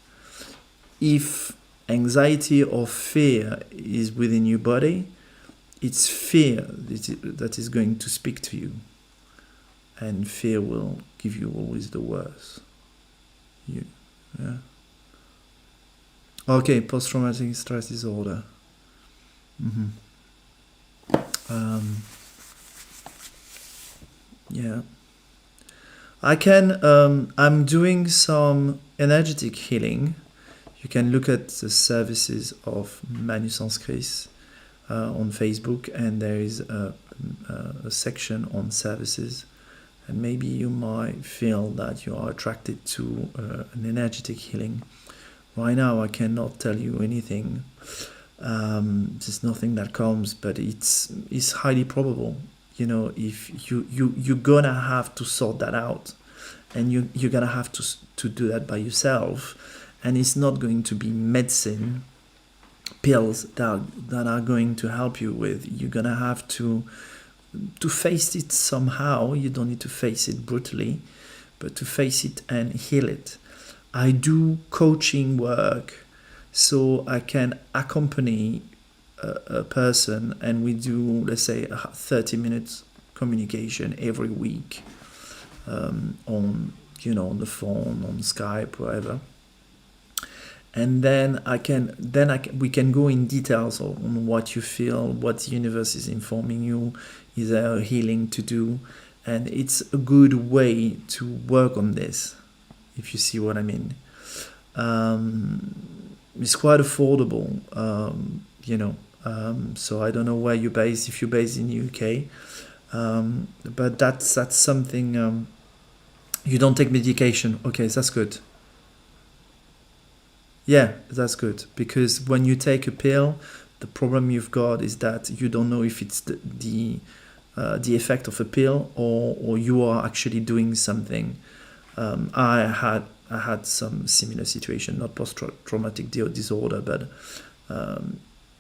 If anxiety or fear is within your body, it's fear that is going to speak to you. And fear will give you always the worst. Okay, post-traumatic stress disorder. I'm doing some energetic healing. You can look at the services of ManuSensCris on Facebook, and there is a section on services. And maybe you might feel that you are attracted to an energetic healing. Right now, I cannot tell you anything. There's nothing that comes, but it's highly probable. If you're gonna have to sort that out, and you're gonna have to do that by yourself. And it's not going to be medicine, pills that are going to help you with. You're gonna have to face it somehow. You don't need to face it brutally, but to face it and heal it. I do coaching work, so I can accompany a person, and we do, let's say, 30 minutes communication every week on the phone, on Skype, wherever. And then we can go in details on what you feel, what the universe is informing you, is there a healing to do, and it's a good way to work on this, if you see what I mean. It's quite affordable, so I don't know where you're based, if you're based in the UK, but that's something. You don't take medication, okay, that's good. Yeah, that's good, because when you take a pill, the problem you've got is that you don't know if it's the effect of a pill or you are actually doing something. I had some similar situation, not post-traumatic disorder, but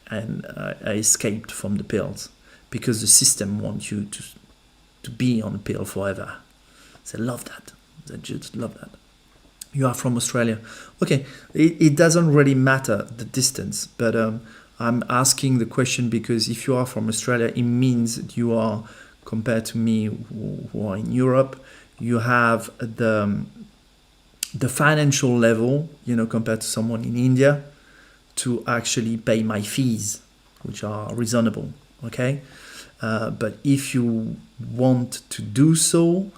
and I escaped from the pills because the system wants you to be on a pill forever. They love that. They just love that. You are from Australia. Okay, it doesn't really matter the distance, but I'm asking the question because if you are from Australia, it means that you are, compared to me who are in Europe, you have the financial level, compared to someone in India, to actually pay my fees, which are reasonable, okay? But if you want to do so,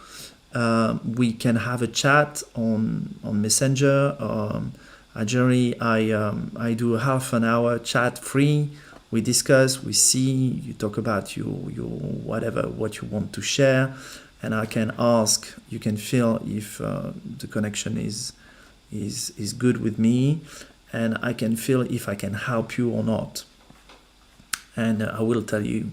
we can have a chat on Messenger. I do a half an hour chat free. We discuss, we see, you talk about your what you want to share, and I can ask. You can feel if the connection is good with me, and I can feel if I can help you or not. And I will tell you,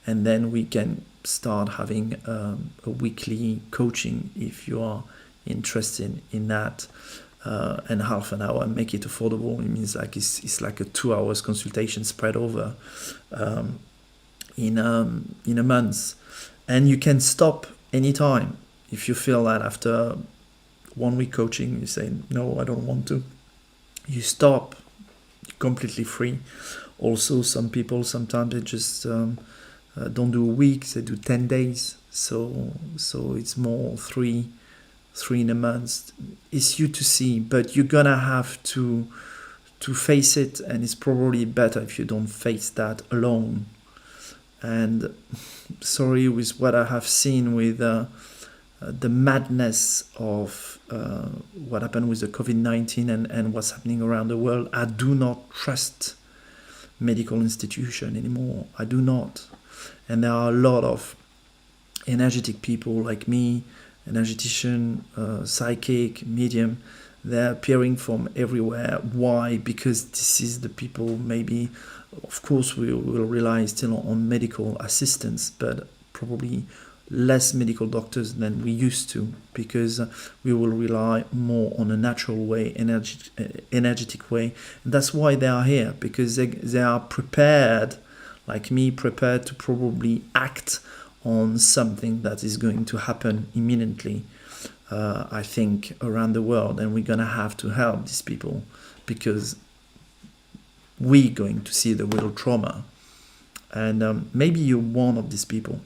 and then we can start having a weekly coaching if you are interested in that, and half an hour, make it affordable. It means like it's like a 2 hours consultation spread over in a month, and you can stop anytime if you feel that after 1 week coaching you say no, I don't want to. You stop, completely free. Also, some people sometimes they just don't do a week, they do 10 days, so it's more three in a month. It's you to see, but you're gonna have to face it, and it's probably better if you don't face that alone. And sorry with what I have seen with the madness of what happened with the COVID-19 and what's happening around the world, I do not trust medical institution anymore. I do not. And there are a lot of energetic people like me, energetician, psychic, medium. They're appearing from everywhere. Why? Because this is the people, maybe, of course, we will rely still on medical assistance, but probably less medical doctors than we used to, because we will rely more on a natural way, energetic way. And that's why they are here, because they are prepared, like me, prepared to probably act on something that is going to happen imminently, I think, around the world. And we're going to have to help these people, because we're going to see the real trauma. And maybe you're one of these people.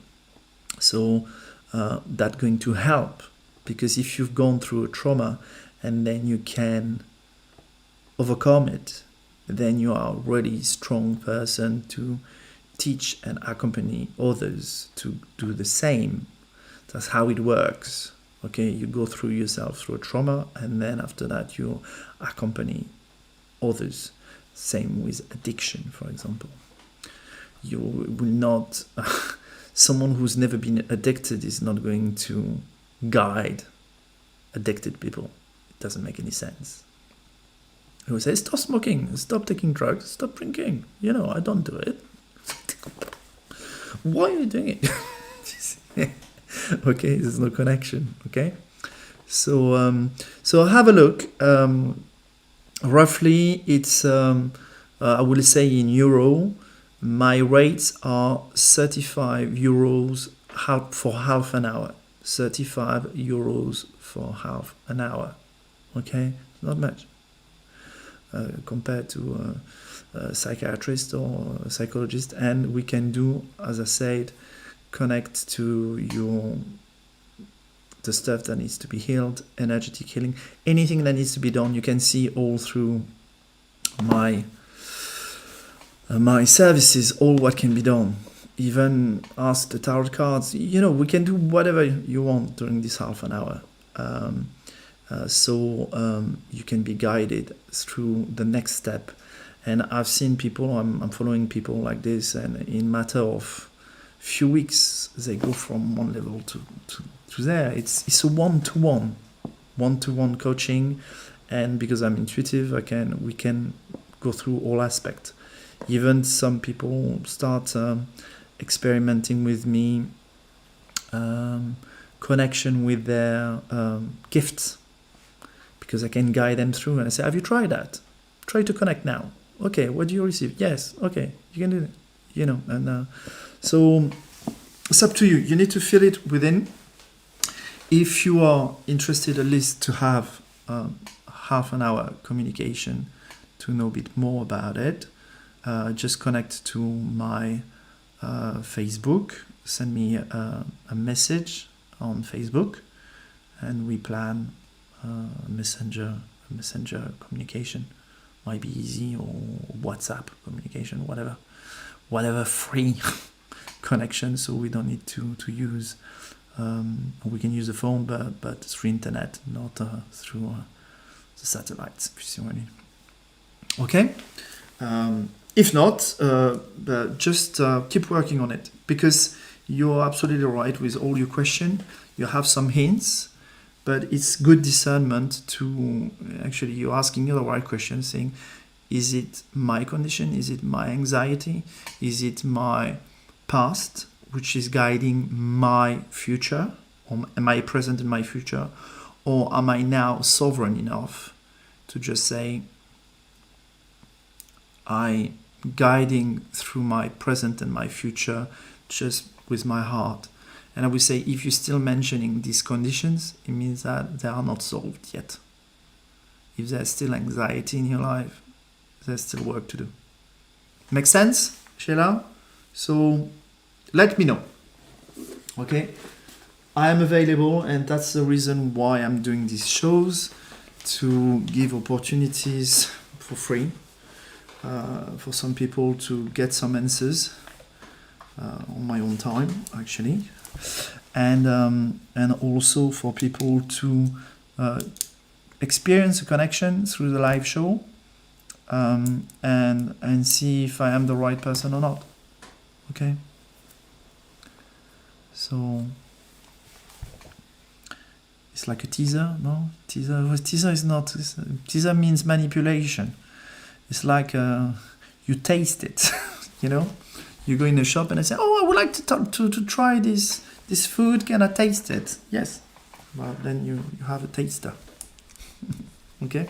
So that's going to help, because if you've gone through a trauma and then you can overcome it, then you are a really strong person to teach and accompany others to do the same. That's how it works. Okay, you go through yourself through a trauma, and then after that you accompany others. Same with addiction, for example. You will not... Someone who's never been addicted is not going to guide addicted people. It doesn't make any sense. He will say, stop smoking, stop taking drugs, stop drinking. You know, I don't do it. Why are you doing it? Okay, there's no connection. Okay, so have a look. Roughly, it's I will say in euro. My rates are 35 euros for half an hour. 35 euros for half an hour. Okay, not much compared to a psychiatrist or a psychologist. And we can do, as I said, connect to the stuff that needs to be healed, energetic healing, anything that needs to be done. You can see all through my services, all what can be done. Even ask the tarot cards. You know, we can do whatever you want during this half an hour. So you can be guided through the next step. And I've seen people, I'm following people like this, and in matter of few weeks, they go from one level to there. It's a one-to-one coaching. And because I'm intuitive, we can go through all aspects. Even some people start experimenting with me, connection with their gifts, because I can guide them through. And I say, have you tried that? Try to connect now. Okay, what do you receive? Yes, okay, you can do it. You know, and so it's up to you. You need to feel it within. If you are interested, at least to have half an hour communication to know a bit more about it, just connect to my Facebook, send me a message on Facebook, and we plan messenger communication. Might be easy, or WhatsApp communication, whatever free connection, so we don't need to use, we can use the phone, but through internet, not through the satellites, if you see what I mean. Okay? If not, but just keep working on it, because you're absolutely right with all your questions. You have some hints, but it's good discernment to actually, you're asking the right questions, saying, is it my condition? Is it my anxiety? Is it my past, which is guiding my future, or am I present in my future? Or am I now sovereign enough to just say, I guiding through my present and my future just with my heart? And I would say, if you're still mentioning these conditions, it means that they are not solved yet. If there's still anxiety in your life, there's still work to do. Make sense, Sheila? So let me know. Okay? I am available, and that's the reason why I'm doing these shows, to give opportunities for free for some people to get some answers on my own time, actually, and also for people to experience a connection through the live show, and see if I am the right person or not. Okay. So it's like a teaser, no? Teaser is not. Teaser means manipulation. It's like you taste it, you know. You go in a shop and I say, "Oh, I would like to try this food. Can I taste it?" Yes. Well, then you have a taster. Okay.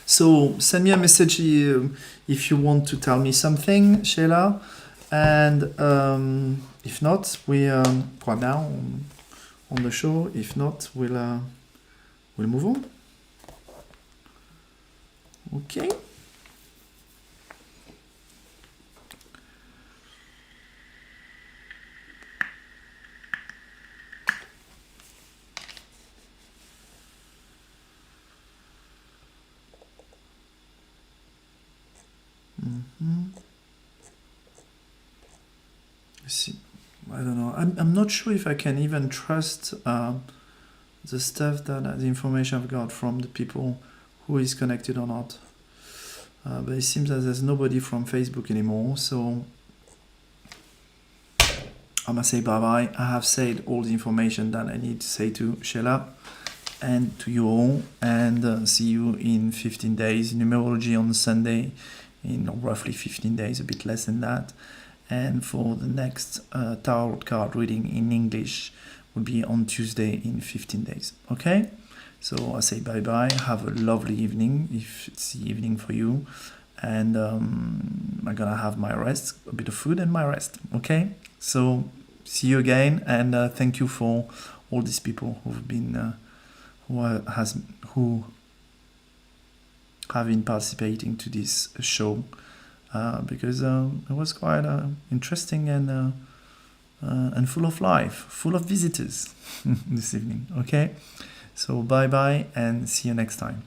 So send me a message if you want to tell me something, Sheila, and if not, we for now on the show. If not, we'll move on. Okay. See, I don't know. I'm not sure if I can even trust the stuff that the information I've got from the people who is connected or not. But it seems that there's nobody from Facebook anymore, so I must say bye-bye. I have said all the information that I need to say to Sheila and to you all, and see you in 15 days. Numerology on Sunday, in roughly 15 days, a bit less than that. And for the next tarot card reading in English will be on Tuesday in 15 days. Okay? So I say bye-bye. Have a lovely evening, if it's the evening for you. And I'm going to have my rest, a bit of food and my rest. Okay? So see you again. And thank you for all these people who've been, who have been participating to this show. Because it was quite interesting and full of life, full of visitors this evening. Okay, so bye bye and see you next time.